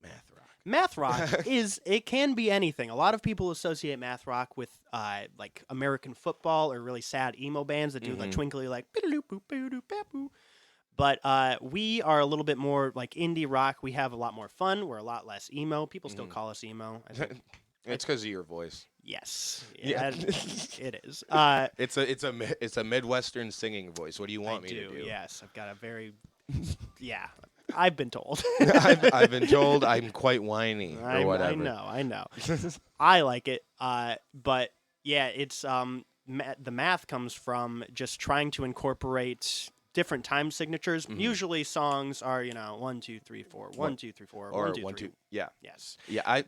math rock. Math rock it can be anything. A lot of people associate math rock with like American football or really sad emo bands that do like twinkly like. But we are a little bit more like indie rock. We have a lot more fun. We're a lot less emo. People still call us emo. I think. It's because of your voice. Yes. Yeah. It is. It's a Midwestern singing voice. What do you want me to do? Yes, I've got a very I've been told. I've been told I'm quite whiny or whatever. I know. I like it. But yeah, it's the math comes from just trying to incorporate different time signatures. Usually songs are 1 2 3 4 1 2 3 4 or 1 2 1 3. 2. Yeah. Yes. Yeah.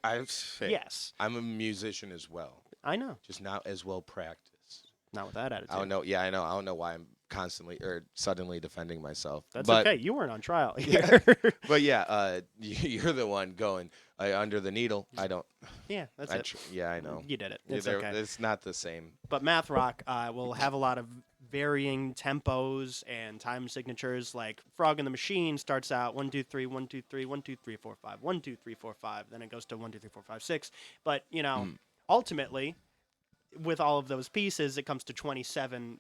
Yes. I'm a musician as well. I know. Just not as well practiced. Not with that attitude. I don't know. Yeah, I know. I don't know why I'm constantly or suddenly defending myself. That's but, okay. You weren't on trial here. But yeah, you're the one going under the needle. I don't. Yeah, that's it. Yeah, I know. You did it. It's okay. It's not the same. But math rock will have a lot of varying tempos and time signatures. Like Frog in the Machine starts out 1 2 3 1 2 3 1 2 3 4 5 1 2 3 4 5. Then it goes to 1 2 3 4 5 6. But ultimately, with all of those pieces, it comes to 27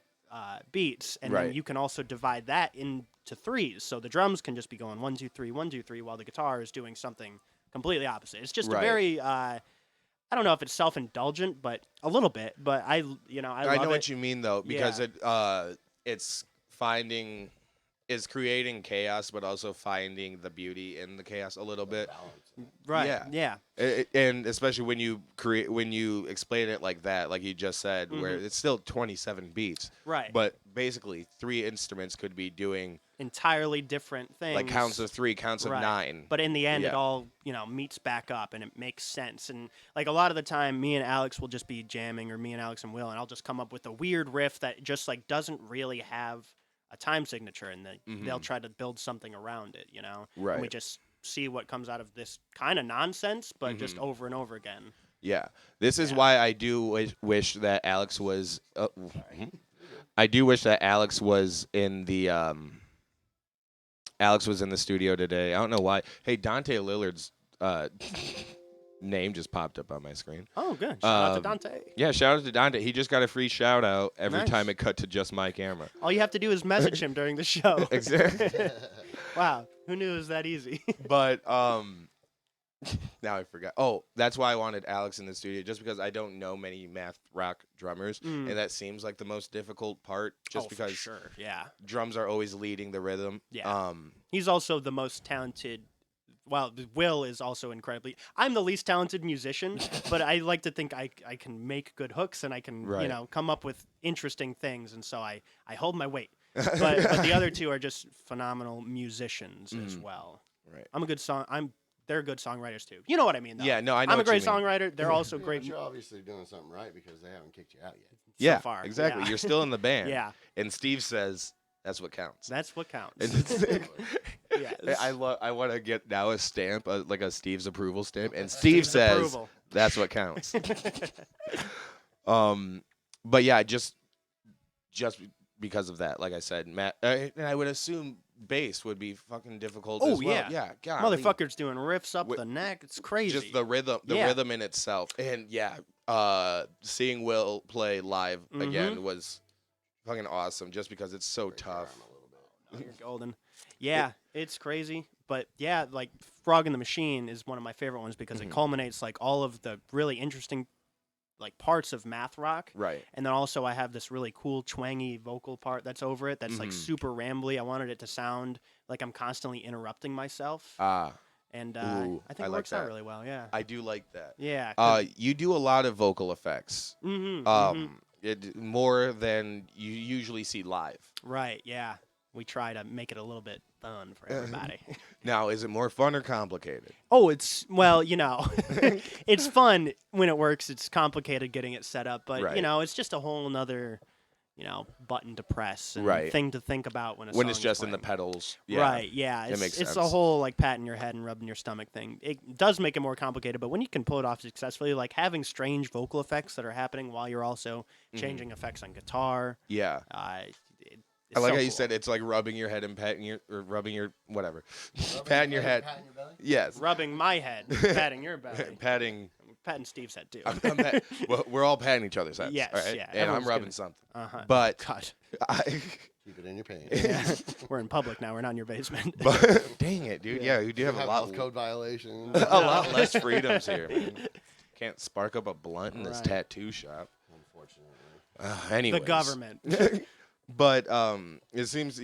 beats, and then you can also divide that into threes. So the drums can just be going 1 2 3 1 2 3, while the guitar is doing something completely opposite. It's just a very I don't know if it's self-indulgent, but a little bit. But I love know what you mean though, because it's creating chaos, but also finding the beauty in the chaos a little bit. Right. Yeah. And especially when you explain it like that, like you just said, where it's still 27 beats. Right. But basically 3 instruments could be doing entirely different things. Like counts of 3, counts of 9. But in the end, it all, meets back up and it makes sense. And like a lot of the time, me and Alex will just be jamming, or me and Alex and Will, and I'll just come up with a weird riff that just like doesn't really have a time signature, and they'll try to build something around it, Right. And we just see what comes out of this kind of nonsense, but just over and over again. Yeah. This is why I do wish that Alex was I do wish that Alex was in the studio today. I don't know why. Hey, Dante Lillard's name just popped up on my screen. Oh, good. Shout out to Dante. Yeah, shout out to Dante. He just got a free shout out every Nice. time it cut to just my camera. All you have to do is message him during the show. Exactly. Wow. Who knew it was that easy? But Now I forgot. Oh, that's why I wanted Alex in the studio, just because I don't know many math rock drummers, and that seems like the most difficult part, just because for sure. Yeah. drums are always leading the rhythm. Yeah. He's also the most talented. Well, Will is also incredibly. I'm the least talented musician, but I like to think I can make good hooks and I can come up with interesting things, and so I hold my weight. But the other two are just phenomenal musicians as well. Right. They're good songwriters too. You know what I mean, though. Yeah, no, I know. I'm a what great you mean. songwriter. They're also Yeah, great. but you're obviously doing something right because they haven't kicked you out yet. Yeah, so far. exactly. Yeah. You're still in the band. Yeah. And Steve says that's what counts. That's what counts. Yes. I want to get now a stamp, like a Steve's approval stamp, and Steve says approval. that's what counts. But yeah, just because of that, like I said, Matt, and I would assume bass would be fucking difficult as well. Yeah, God, Motherfucker's doing riffs up the neck. It's crazy. just the rhythm in itself, and seeing Will play live again was fucking awesome. Just because it's so tough. No, you're golden. Yeah, it's crazy. But yeah, like Frog in the Machine is one of my favorite ones because it culminates like all of the really interesting like parts of math rock. Right. And then also I have this really cool twangy vocal part that's over it that's like super rambly. I wanted it to sound like I'm constantly interrupting myself. And I think it works out really well. Yeah. I do like that. Yeah. You do a lot of vocal effects. More than you usually see live. Right. Yeah. We try to make it a little bit fun for everybody. Now, is it more fun or complicated? Oh, it's fun when it works. It's complicated getting it set up, but it's just a whole nother, button to press and thing to think about when it's just in the pedals. Yeah. Right. Yeah. It makes sense. It's a whole like patting your head and rubbing your stomach thing. It does make it more complicated, but when you can pull it off successfully, like having strange vocal effects that are happening while you're also changing effects on guitar. Yeah. I like how you said it's like rubbing your head and patting your whatever. Patting your head. Patting your belly? Yes. Rubbing my head, patting your belly. Patting Steve's head too. Well, we're all patting each other's heads. Yes, right? yeah. And I'm rubbing something. Uh-huh. But God. Keep it in your pants. Yeah. We're in public now. We're not in your basement. But dang it, dude. Yeah, you do have a lot health code violations. a lot less freedoms here, man. Can't spark up a blunt in this tattoo shop. Unfortunately. Anyways. The government. But it seems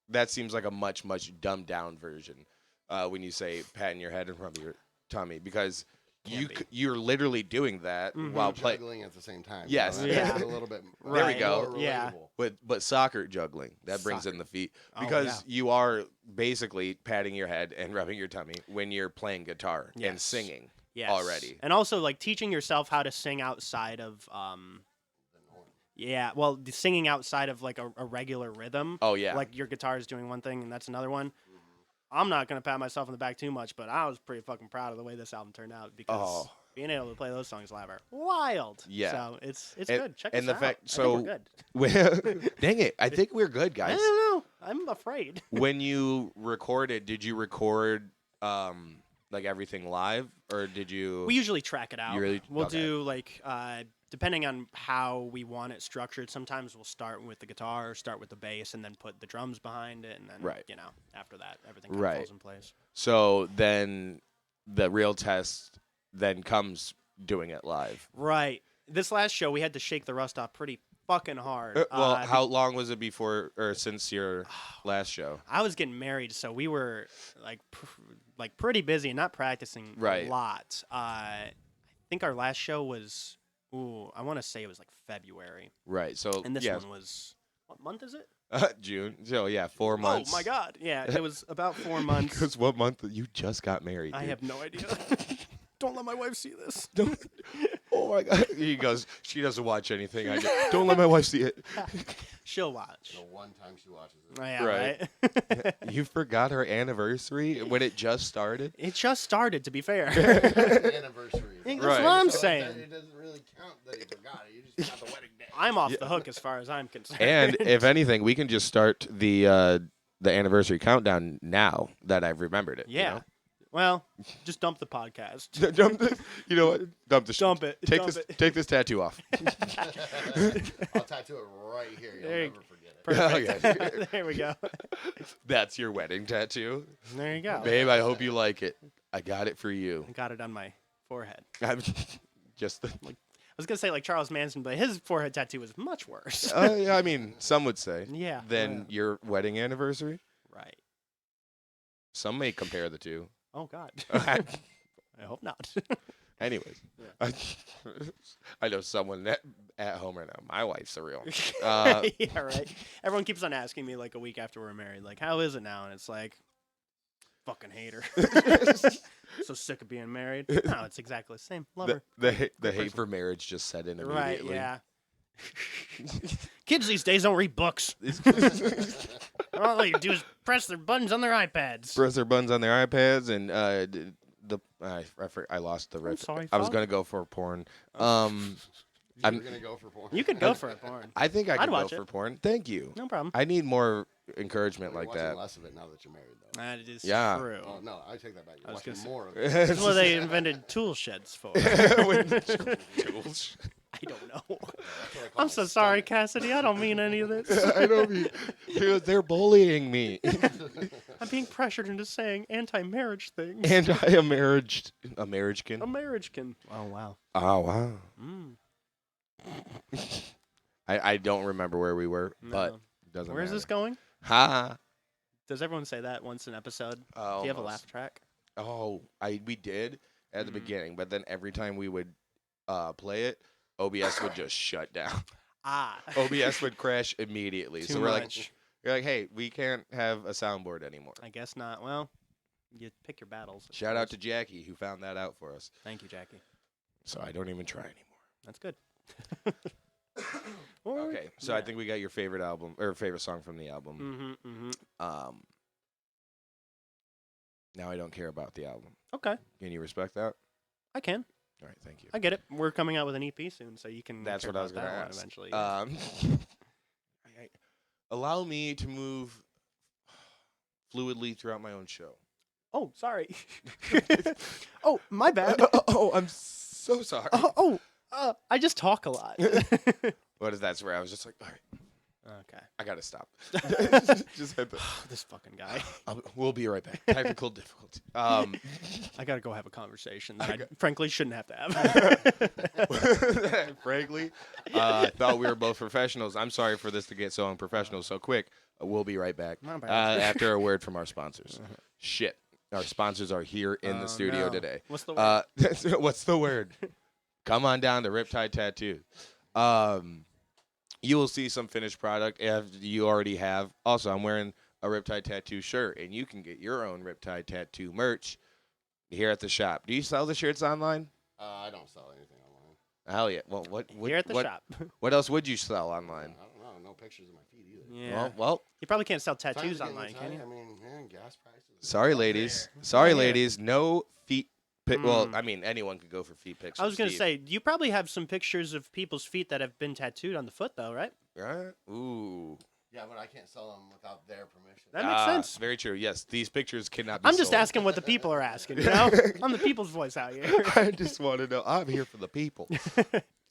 that seems like a much dumbed down version when you say patting your head and rubbing your tummy, because you're literally doing that while juggling at the same time. Yes. Yeah. A little bit. There we go. Yeah. But soccer juggling, that brings in the feet, because you are basically patting your head and rubbing your tummy when you're playing guitar and singing already. And also like teaching yourself how to sing outside of the singing outside of like a regular rhythm. Oh yeah. Like your guitar is doing one thing and that's another one. I'm not gonna pat myself on the back too much, but I was pretty fucking proud of the way this album turned out, because being able to play those songs live are wild. Yeah. So it's good. Check us and the out. fact, I think we're good. Dang it, I think we're good, guys. I don't know. I'm afraid. When you recorded, did you record like everything live, or did you? We usually track it out. We'll okay. do like depending on how we want it structured. Sometimes we'll start with the guitar, start with the bass, and then put the drums behind it, and then after that everything kind of falls in place. So then the real test then comes doing it live. Right. This last show we had to shake the rust off pretty fucking hard. How long was it before or since your last show? I was getting married, so we were like pretty busy and not practicing a lot. I think our last show was I want to say it was like February. Right. So and this one was, what month is it? June. So 4 months. Oh my God. Yeah, it was about 4 months. Because what month you just got married? I have no idea. Don't let my wife see this. Oh my God. He goes, she doesn't watch anything. Don't let my wife see it. She'll watch. The one time she watches it. Oh, yeah, right. You forgot her anniversary when it just started? It just started, to be fair. Anniversary. That's what I'm saying. It doesn't really count that you forgot it. You just got the wedding day. I'm off the hook as far as I'm concerned. And if anything, we can just start the anniversary countdown now that I've remembered it. Yeah. You know? Well, just dump the podcast. You know what? Dump it. Take this tattoo off. I'll tattoo it right here. You'll There you never forget it. Perfect. There we go. That's your wedding tattoo. There you go. Babe, I hope you like it. I got it for you. I got it on my forehead. I'm just the. I was gonna say like Charles Manson, but his forehead tattoo was much worse. Yeah, I mean, some would say. Yeah. Than your wedding anniversary. Right. Some may compare the two. Oh God. I hope not. Anyways, Yeah. I know someone at home right now. My wife's a real. Yeah, right. Everyone keeps on asking me like a week after we're married, like, how is it now? And it's like, fucking hate her. So sick of being married. No, it's exactly the same. Love her. The hate person. for marriage just set in Right, immediately. yeah. Kids these days don't read books. All they do is press their buttons on their iPads. Press their buttons on their iPads and I lost the riff. sorry, I was Father. gonna go for porn. You were gonna go for porn. You could go for it, porn. I think I I'd could go watch for it. porn. Thank you. No problem. I need more encouragement You're like watching that. less of it now that you're married, though. That is Yeah. true. Oh no, I take that back. You're I was watching gonna say- more of This it. is what they invented tool sheds for. Tools. I don't know. That's what I call I'm my so sorry, stomach. Cassidy. I don't mean any of this. I don't mean they're bullying me. I'm being pressured into saying anti-marriage things. And I am American. A marriage can. Oh wow. Oh wow. Mm. I don't remember where we were, but No. it doesn't Where's matter. this going? Ha. Does everyone say that once an episode? Oh, Do you have a laugh track? Oh, we did at the Mhm. beginning, but then every time we would play it, OBS would just shut down. Ah. OBS would crash immediately. Too So we're much. like, hey, we can't have a soundboard anymore. I guess not. Well, you pick your battles. I Shout out to suppose. Jackie who found that out for us. Thank you, Jackie. So I don't even try anymore. That's good. Or- Okay, so I yeah. think we got your favorite album or favorite song from the album. Mhm. Now I don't care about the album. Okay, Can you respect that? I can. All right, thank you. I get it. We're coming out with an EP soon, so you can. That's care what I was about going to that one ask. eventually. Yeah. Allow me to move fluidly throughout my own show. Oh, sorry. Oh, my bad. I'm so sorry. I just talk a lot. What is that? Where I was just like, all right, Okay. I gotta stop. Just hit the. This fucking guy. We'll be right back. Technical difficulty. I gotta go have a conversation that I frankly shouldn't have to have. Frankly, I thought we were both professionals. I'm sorry for this to get so unprofessional so quick. We'll be right back My bad. after a word from our sponsors. Shit, our sponsors are here in Oh, the studio no. today. What's the word? What's the word? Come on down to Riptide Tattoo. You will see some finished product if you already have. Also, I'm wearing a Riptide Tattoo shirt, and you can get your own Riptide Tattoo merch here at the shop. Do you sell the shirts online? I don't sell anything online. Hell yeah. Well, what Here at the what, shop. What else would you sell online? I don't know. No pictures of my feet either. Yeah. Well, You probably can't sell Times tattoos are getting online, can tight. you? I mean, gas prices. sorry, are up ladies. there. Sorry, Yeah. ladies. No feet. Well, Mm. I mean, anyone could go for feet pics. I was going gonna say you probably have some pictures of people's feet that have been tattooed on the foot, though, right? Right? Ooh. Yeah, but I can't sell them without their permission. That makes sense. Very true. Yes, these pictures cannot be I'm just sold. asking what the people are asking. You know, I'm the people's voice out here. I just want to know. I'm here for the people.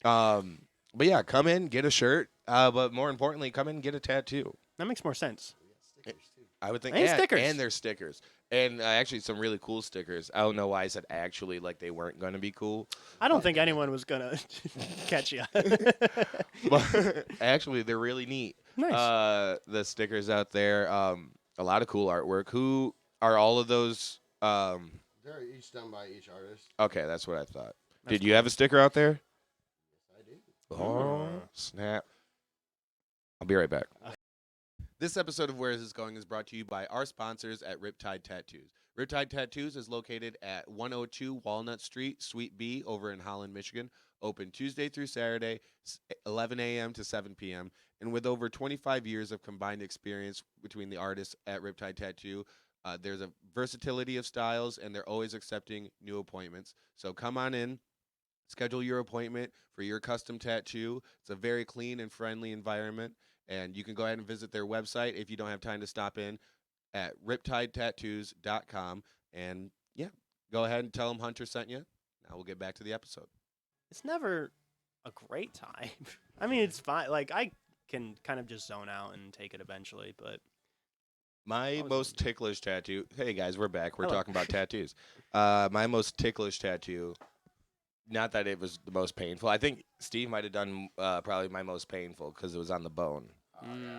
But yeah, come in, get a shirt. But more importantly, come in and get a tattoo. That makes more sense. We got stickers too. I would think. And stickers. And there's stickers. And actually, some really cool stickers. I don't know why I said actually, like they weren't going to be cool. I don't think anyone was gonna catch you. But actually, they're really neat. Nice. The stickers out there. A lot of cool artwork. Who are all of those? They're each done by each artist. Okay, that's what I thought. That's Did you have a sticker out there? Yes, I do. Oh, snap. I'll be right back. This episode of Where Is This Going is brought to you by our sponsors at Riptide Tattoos. Riptide Tattoos is located at 102 Walnut Street, Suite B, over in Holland, Michigan. Open Tuesday through Saturday, 11 a.m. to 7 p.m. And with over 25 years of combined experience between the artists at Riptide Tattoo, there's a versatility of styles, and they're always accepting new appointments. So come on in. Schedule your appointment for your custom tattoo. It's a very clean and friendly environment, and you can go ahead and visit their website if you don't have time to stop in at riptidetattoos.com. And yeah, go ahead and tell them Hunter sent you. Now we'll get back to the episode. It's never a great time. I mean, it's fine. Like I can kind of just zone out and take it eventually, but My was most it? ticklish tattoo. Hey guys, we're back. We're Hello. talking about tattoos. My most ticklish tattoo. Not that it was the most painful. I think Steve might have done probably my most painful because it was on the bone.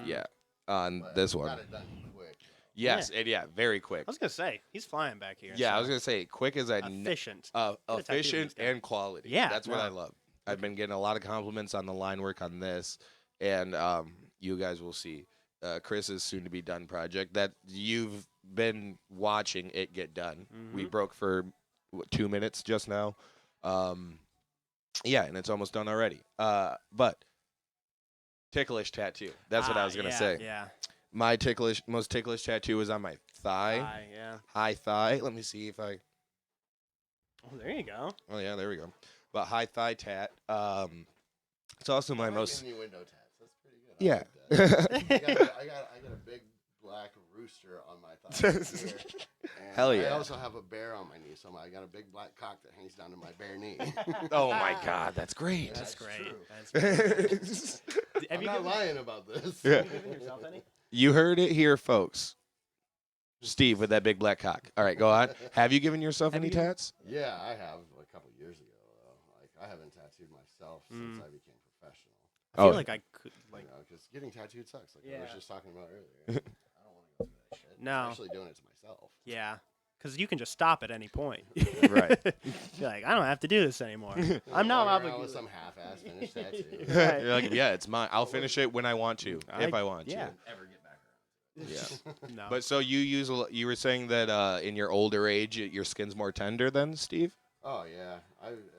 Yeah, on But this you one. got it done quick. Yes, and very quick. I was gonna say he's flying back here. Yeah, I was so gonna say quick as a efficient. Get a tattoo from efficient this guy. and quality. Yeah, that's what no. I love. I've been getting a lot of compliments on the line work on this, and you guys will see Chris's soon-to-be done project that you've been watching it get done. We Mhm. broke for 2 minutes just now. Yeah, and it's almost done already. But ticklish tattoo. That's what I was gonna say. Yeah. My most ticklish tattoo was on my thigh, Yeah. high thigh. Let me see if I. Oh, there you go. Oh yeah, there we go. But high thigh tat. It's also my I like most. getting you window tats. That's pretty good. Yeah. I got a big black rooster on my thigh. Here, and Hell I yeah. also have a bear on my knee, so I got a big black cock that hangs down to my bare knee. Oh my God, that's great. That's That's great. true. That's great. I'm Have you not given, lying about this. Yeah. have you given yourself any? You heard it here, folks. Steve with that big black cock. All right, go on. Have you given yourself Have any you given- tats? Yeah, I have a couple years ago. Though. Like I haven't tattooed myself since Mm. I became professional. I feel Oh. like I could like. You know, because getting tattooed sucks. Like I Yeah. was just talking about earlier. I don't want to go through that shit. No. Especially doing it to myself. Yeah. Because you can just stop at any point. Right. You're like, I don't have to do this anymore. I'm now not obligated. With obligated. some half-ass finished tattoo. Right. You're like, yeah, it's mine. I'll finish it when I want to, if I want Yeah. Ever get back around? to. Yeah. No. But so you were saying that in your older age, your skin's more tender than Steve? Oh yeah,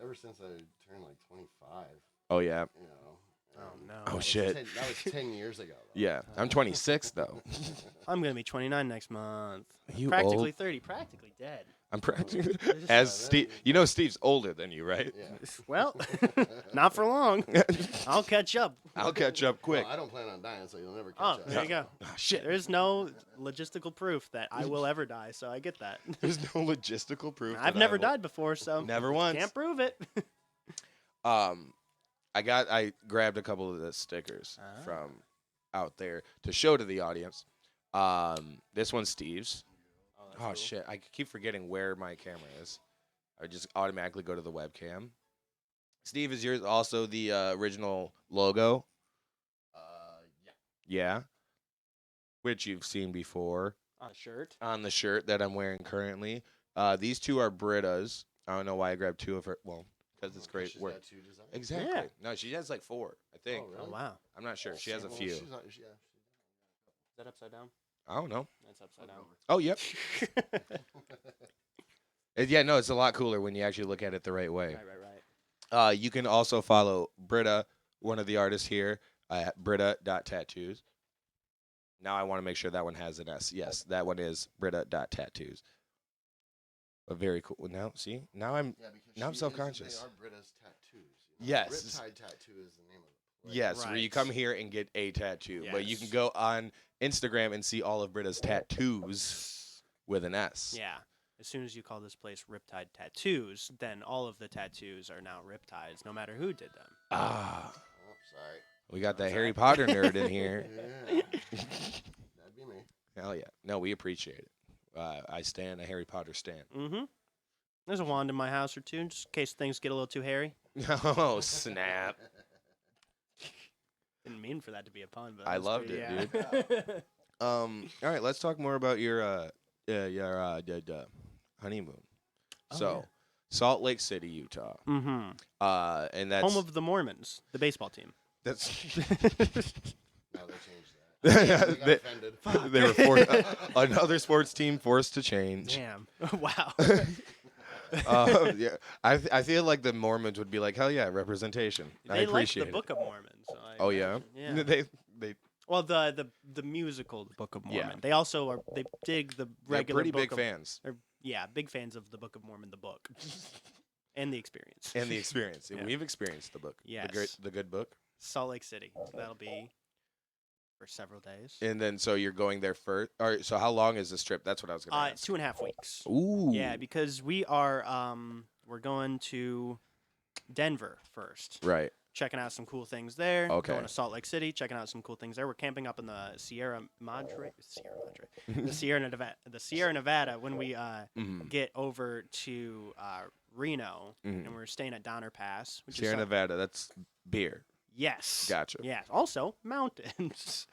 ever since I turned like 25, Oh yeah. you know. Oh, no. Oh, that was shit. That was 10 years ago. Though. Yeah. I'm 26 though. I'm gonna be 29 next month. You Practically old. 30. Practically dead. I'm practically Just- as Steve. You know Steve's older than you, right? Yeah. Well, not for long. I'll catch up. I'll catch up quick. Well, I don't plan on dying, so you'll never catch Oh, up. there you go. Ah, shit. There's no logistical proof that I will ever die, so I get that. There's no logistical proof. I've that never I will- died before, so Never once. can't prove it. I grabbed a couple of the stickers Ah. from out there to show to the audience. This one's Steve's. Oh shit! I keep forgetting where my camera is. I just automatically go to the webcam. Steve, is yours also the original logo? Yeah. Yeah. Which you've seen before On a shirt. on the shirt that I'm wearing currently. These two are Britta's. I don't know why I grabbed two of her. Well, because it's great She's work. got 2 designs. Exactly. Yeah. No, she has like 4, I think. Oh, really? Oh wow. I'm not sure. She has a Well, few. she's not- yeah. Is that upside down? I don't know. That's upside down. Oh, yep. Yeah, no, it's a lot cooler when you actually look at it the right way. Right. You can also follow Britta, one of the artists here, at britta.tattoos. Now I want to make sure that one has an S. Yes, that one is britta.tattoos. But very cool. Now, see? Now I'm Yeah, because Now I'm she self-conscious. They are Britta's tattoos. Yes. Riptide Tattoo is the name of the place. yes, where you Right. come here and get a tattoo. But you can Yes. go on Instagram and see all of Britta's tattoos with an S. Yeah. As soon as you call this place Riptide Tattoos, then all of the tattoos are now Riptides, no matter who did them. Ah, Oh, sorry. we got that Sorry. Harry Potter nerd in here. Yeah. That'd be me. Hell yeah. No, we appreciate it. I stand a Harry Potter stand. Mm-hmm. There's a wand in my house or two, just in case things get a little too hairy. Oh, snap. Didn't mean for that to be a pun, but I that's loved pretty- it, yeah. All right, let's talk more about your honeymoon. Oh, So, yeah. Salt Lake City, Utah. Mm-hmm. And that's Home of the Mormons, the baseball team. that's Now they changed that. They got they, offended. they were forced, another sports team forced to change. Damn. Wow. Yeah, I feel like the Mormons would be like, hell yeah, representation. I They like appreciate the it. Book of Mormon. So I Oh yeah, imagine, yeah. they Well, the musical The Book of Yeah. Mormon. They also they dig the they're regular pretty Book big of, fans They're, yeah, big fans of the Book of Mormon, the book, and the experience. and the experience. And Yeah. we've experienced the book. Yes. The good book. Salt Lake City. So that'll be for several days. And then so you're going there first. All right. So how long is this trip? That's what I was gonna ask. 2.5 weeks. Ooh. Yeah, because we are we're going to Denver first. Right. checking out some cool things there. Okay. Going to Salt Lake City, checking out some cool things there. We're camping up in the Sierra Madre, the Sierra Nevada when we get over to Reno, and we're staying at Donner Pass, which Sierra is Nevada, that's beer. Yes. Gotcha. Yes. Also mountains.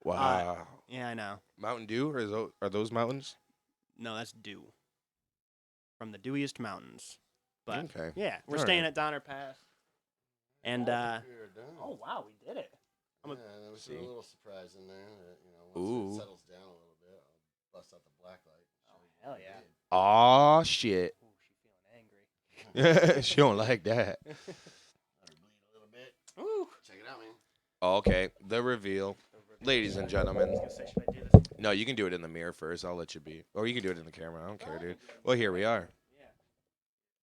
Wow. Yeah, I know. Mountain Dew, or are those mountains? No, that's dew. From the dewiest mountains. But Okay. yeah, we're All staying right. at Donner Pass. And We are done. oh wow, we did it. Yeah, there was See. a little surprise in there. That, once Ooh. it settles down a little bit, I'll bust out the black light. Oh hell yeah. Aw, shit. Ooh, she feeling angry. She don't like that. Let her bleed a little bit. Ooh. Check it out, man. Okay, the reveal. Ladies and I gentlemen. was gonna say, should I do this? No, you can do it in the mirror first. I'll let you be. Or you can do it in the camera. I don't care, dude. Well, here we are. Yeah.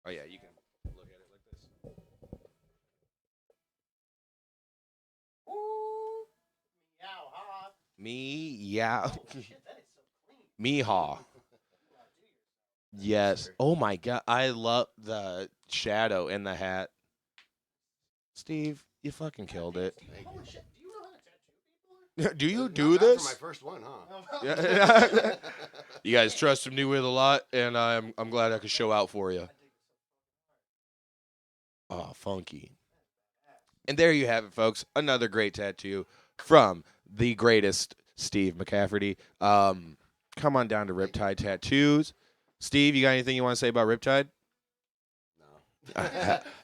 Oh, yeah, you can look at it like this. Ooh. Meow ha. Me, yeah. Oh shit, that is so clean. Me haw. Yes. Oh, my God. I love the shadow in the hat. Steve, you fucking killed it. Thank Holy you. shit, do you know how to tattoo people? Do you Not do bad this? For my first one, huh? Yeah. You guys trusted me with a lot, and I'm glad I could show out for you. Oh, funky. And there you have it, folks. Another great tattoo from the greatest Steve McCafferty. Come on down to Riptide Tattoos. Steve, you got anything you want to say about Riptide? No.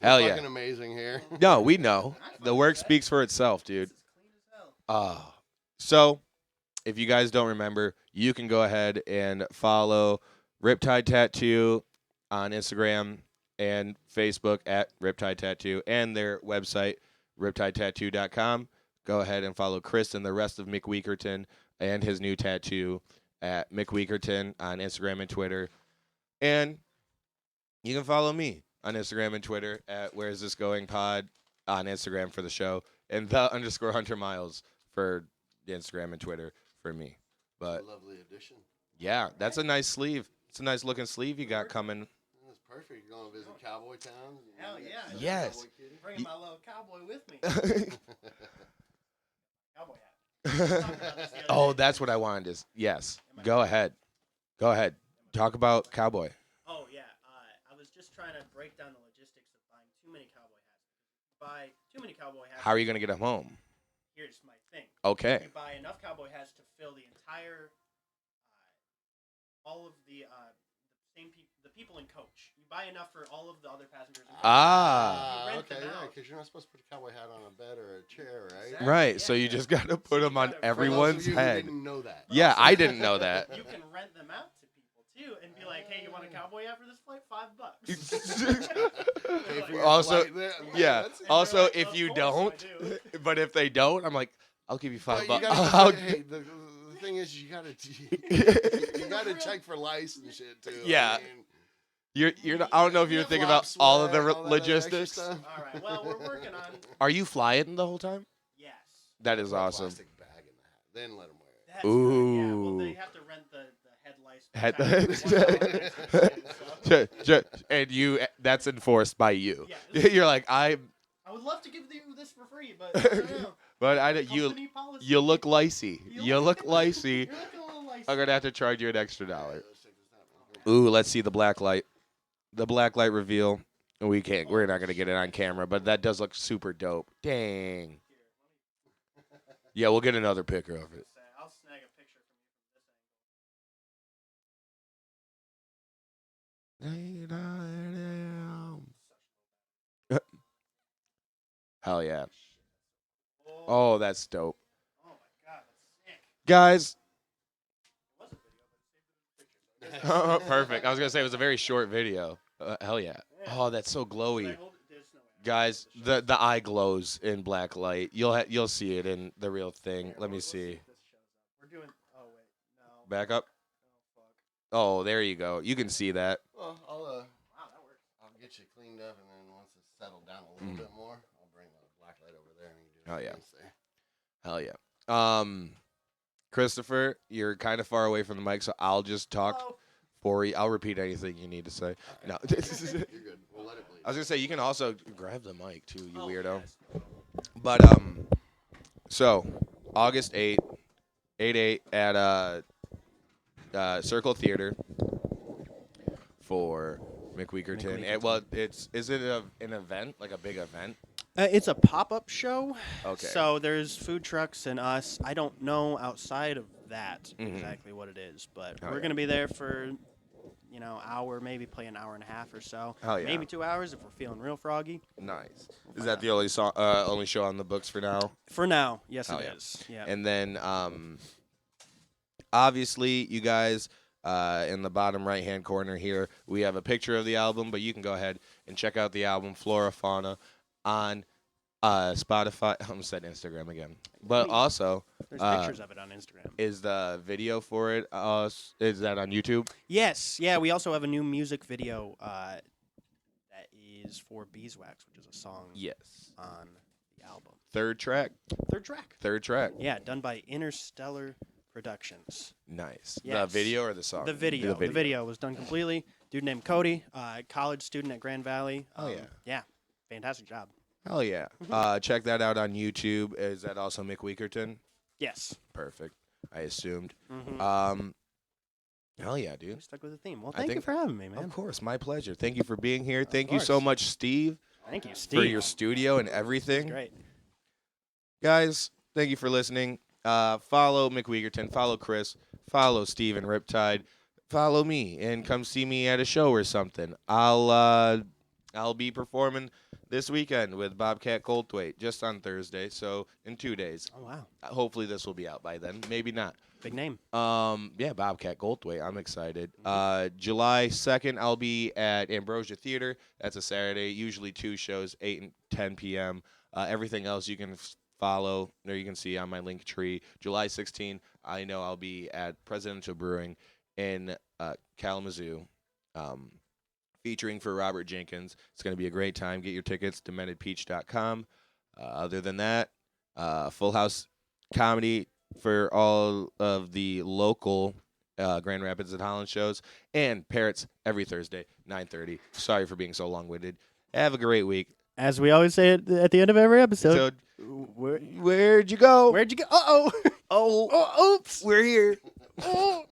Hell You're yeah. fucking amazing here. No, we know. The work speaks for itself, dude. So, if you guys don't remember, you can go ahead and follow Riptide Tattoo on Instagram and Facebook at Riptide Tattoo and their website, riptidetattoo.com. Go ahead and follow Chris and the rest of McWeakerton and his new tattoo at McWeakerton on Instagram and Twitter. And you can follow me on Instagram and Twitter at Where's This Going Pod on Instagram for the show and _Hunter Miles for the Instagram and Twitter for me. But A lovely addition. yeah, that's a nice sleeve. It's a nice looking sleeve you got coming. That's perfect. You're going to visit Cowboy Town? Hell yeah. Yes. Cowboy kitty? Bringing my little cowboy with me. Cowboy hat. Oh, that's what I wanted to. Yes. Go ahead. Go ahead. Talk about Cowboy. Oh yeah. I was just trying to break down the logistics of buying too many cowboy hats. Buy too many cowboy hats. How are you going to get them home? Here's my thing. Okay. You buy enough cowboy hats to fill the entire, all of the people in coach. You buy enough for all of the other passengers. In coach. You rent Okay, them yeah, out. because you're not supposed to put a cowboy hat on a bed or a chair, right? Right. Yeah, so you yeah. just got to put them on gotta- For those of everyone's you who head. didn't know that. Yeah, I didn't know that. You can rent them out to people too, and be like, "Hey, you want a cowboy hat for this flight? $5." Pay for your Also, flight there. Yeah. That's it. Also, like, if "Of you course I don't, do." but if they don't, I'm like, I'll give you $5 But you bucks. gotta, hey, the thing is, you gotta check for lice and shit too. Yeah. I mean, You're not, I don't know if you're thinking about flop all of the sweat, all that other extra logistics. stuff. All right. Well, we're working on. Are you flying the whole time? Yes. That is Put a awesome. Plastic bag in the hat. Then let them wear it. That's right, yeah. Well, Ooh. they have to rent the head lice. Head- protector. And you, that's enforced by you. Yeah. You're like, I would love to give you this for free, but I don't know. but you Company policy. you look licey. You look licey. You're looking a little licey. I'm gonna have to charge you an extra $1. Let's check this out, man. Ooh, let's see the black light. The black light reveal. We're not gonna get it on camera, but that does look super dope. Dang. Yeah, we'll get another picture of it. I'll snag a picture from you from this angle. Hell yeah. Oh, Oh, that's dope. oh my god, that's sick. Guys. It was a video, but saved it as a picture. Perfect. I was gonna say it was a very short video. Hell yeah. Oh, that's so glowy. Should I hold it? There's no way. Guys, the eye glows in black light. You'll see it in the real thing. Let me see. if this shows up. We're doing. Oh wait, no. Back up. Oh fuck. Oh, there you go. You can see that. Well, Wow, that works. I'll get you cleaned up, and then once it's settled down a little bit more, I'll bring the black light over there, and you can do Oh, yeah. things there. Hell yeah. Christopher, you're kind of far away from the mic, so I'll just talk Hello. for you. I'll repeat anything you need to say. No. You're good. We'll let it bleed. I was gonna say you can also grab the mic too, you weirdo. Yes. But so August 8th, 8/8 at Circle Theater for McWeakerton. Is it an event, like a big event? It's a pop-up show. Okay. So there's food trucks and us. I don't know outside of that Mhm. exactly what it is, but Oh, we're yeah. going to be there for, hour, maybe play an hour and a half or so. Oh, yeah. Maybe 2 hours if we're feeling real froggy. Nice. Is that the only show on the books for now? For now, yes, Oh, it yeah. is. Yeah. And then obviously you guys in the bottom right hand corner here we have a picture of the album, but you can go ahead and check out the album Flora, Fauna on Spotify. I almost said Instagram again. But also There's pictures of it on Instagram. is the video for it is that on YouTube? Yes. Yeah, we also have a new music video that is for Beeswax, which is a song Yes. on the album. Third track. Third track. Yeah, done by Interstellar Productions. Nice. Yes. The video or the song? The video. The video was done completely. Dude named Cody, college student at Grand Valley. Oh, yeah. Yeah, fantastic job. Hell yeah. Check that out on YouTube. Is that also McWeakerton? Yes. Perfect. I assumed. Mm-hmm. Hell yeah, dude. Stuck with the theme. Well, I thank you think- for having me, man. Of course, my pleasure. Thank you for being here. Thank you so course. much, Steve, Thank you, Steve. for your studio and everything. Great. Guys, thank you for listening. Follow McWeakerton, follow Chris, follow Steve and Riptide, follow me, and come see me at a show or something. I'll be performing this weekend with Bobcat Goldthwait just on Thursday, so in 2 days. Oh, wow. Hopefully this will be out by then. Maybe not. Big name. Yeah, Bobcat Goldthwait. I'm excited. July 2nd, I'll be at Ambrosia Theater. That's a Saturday. Usually 2 shows, 8 and 10 p.m. Everything else you can follow or you can see on my link tree. July 16th, I know I'll be at Presidential Brewing in Kalamazoo, featuring for Robert Jenkins. It's going to be a great time. Get your tickets, dementedpeach.com. Other than that, Full House Comedy for all of the local Grand Rapids and Holland shows, and Parrots every Thursday, 9:30. Sorry for being so long-winded. Have a great week. As we always say at the end of every episode. Where'd you go? Where'd you go? Uh-oh. Oh, Oops. we're here. Oh.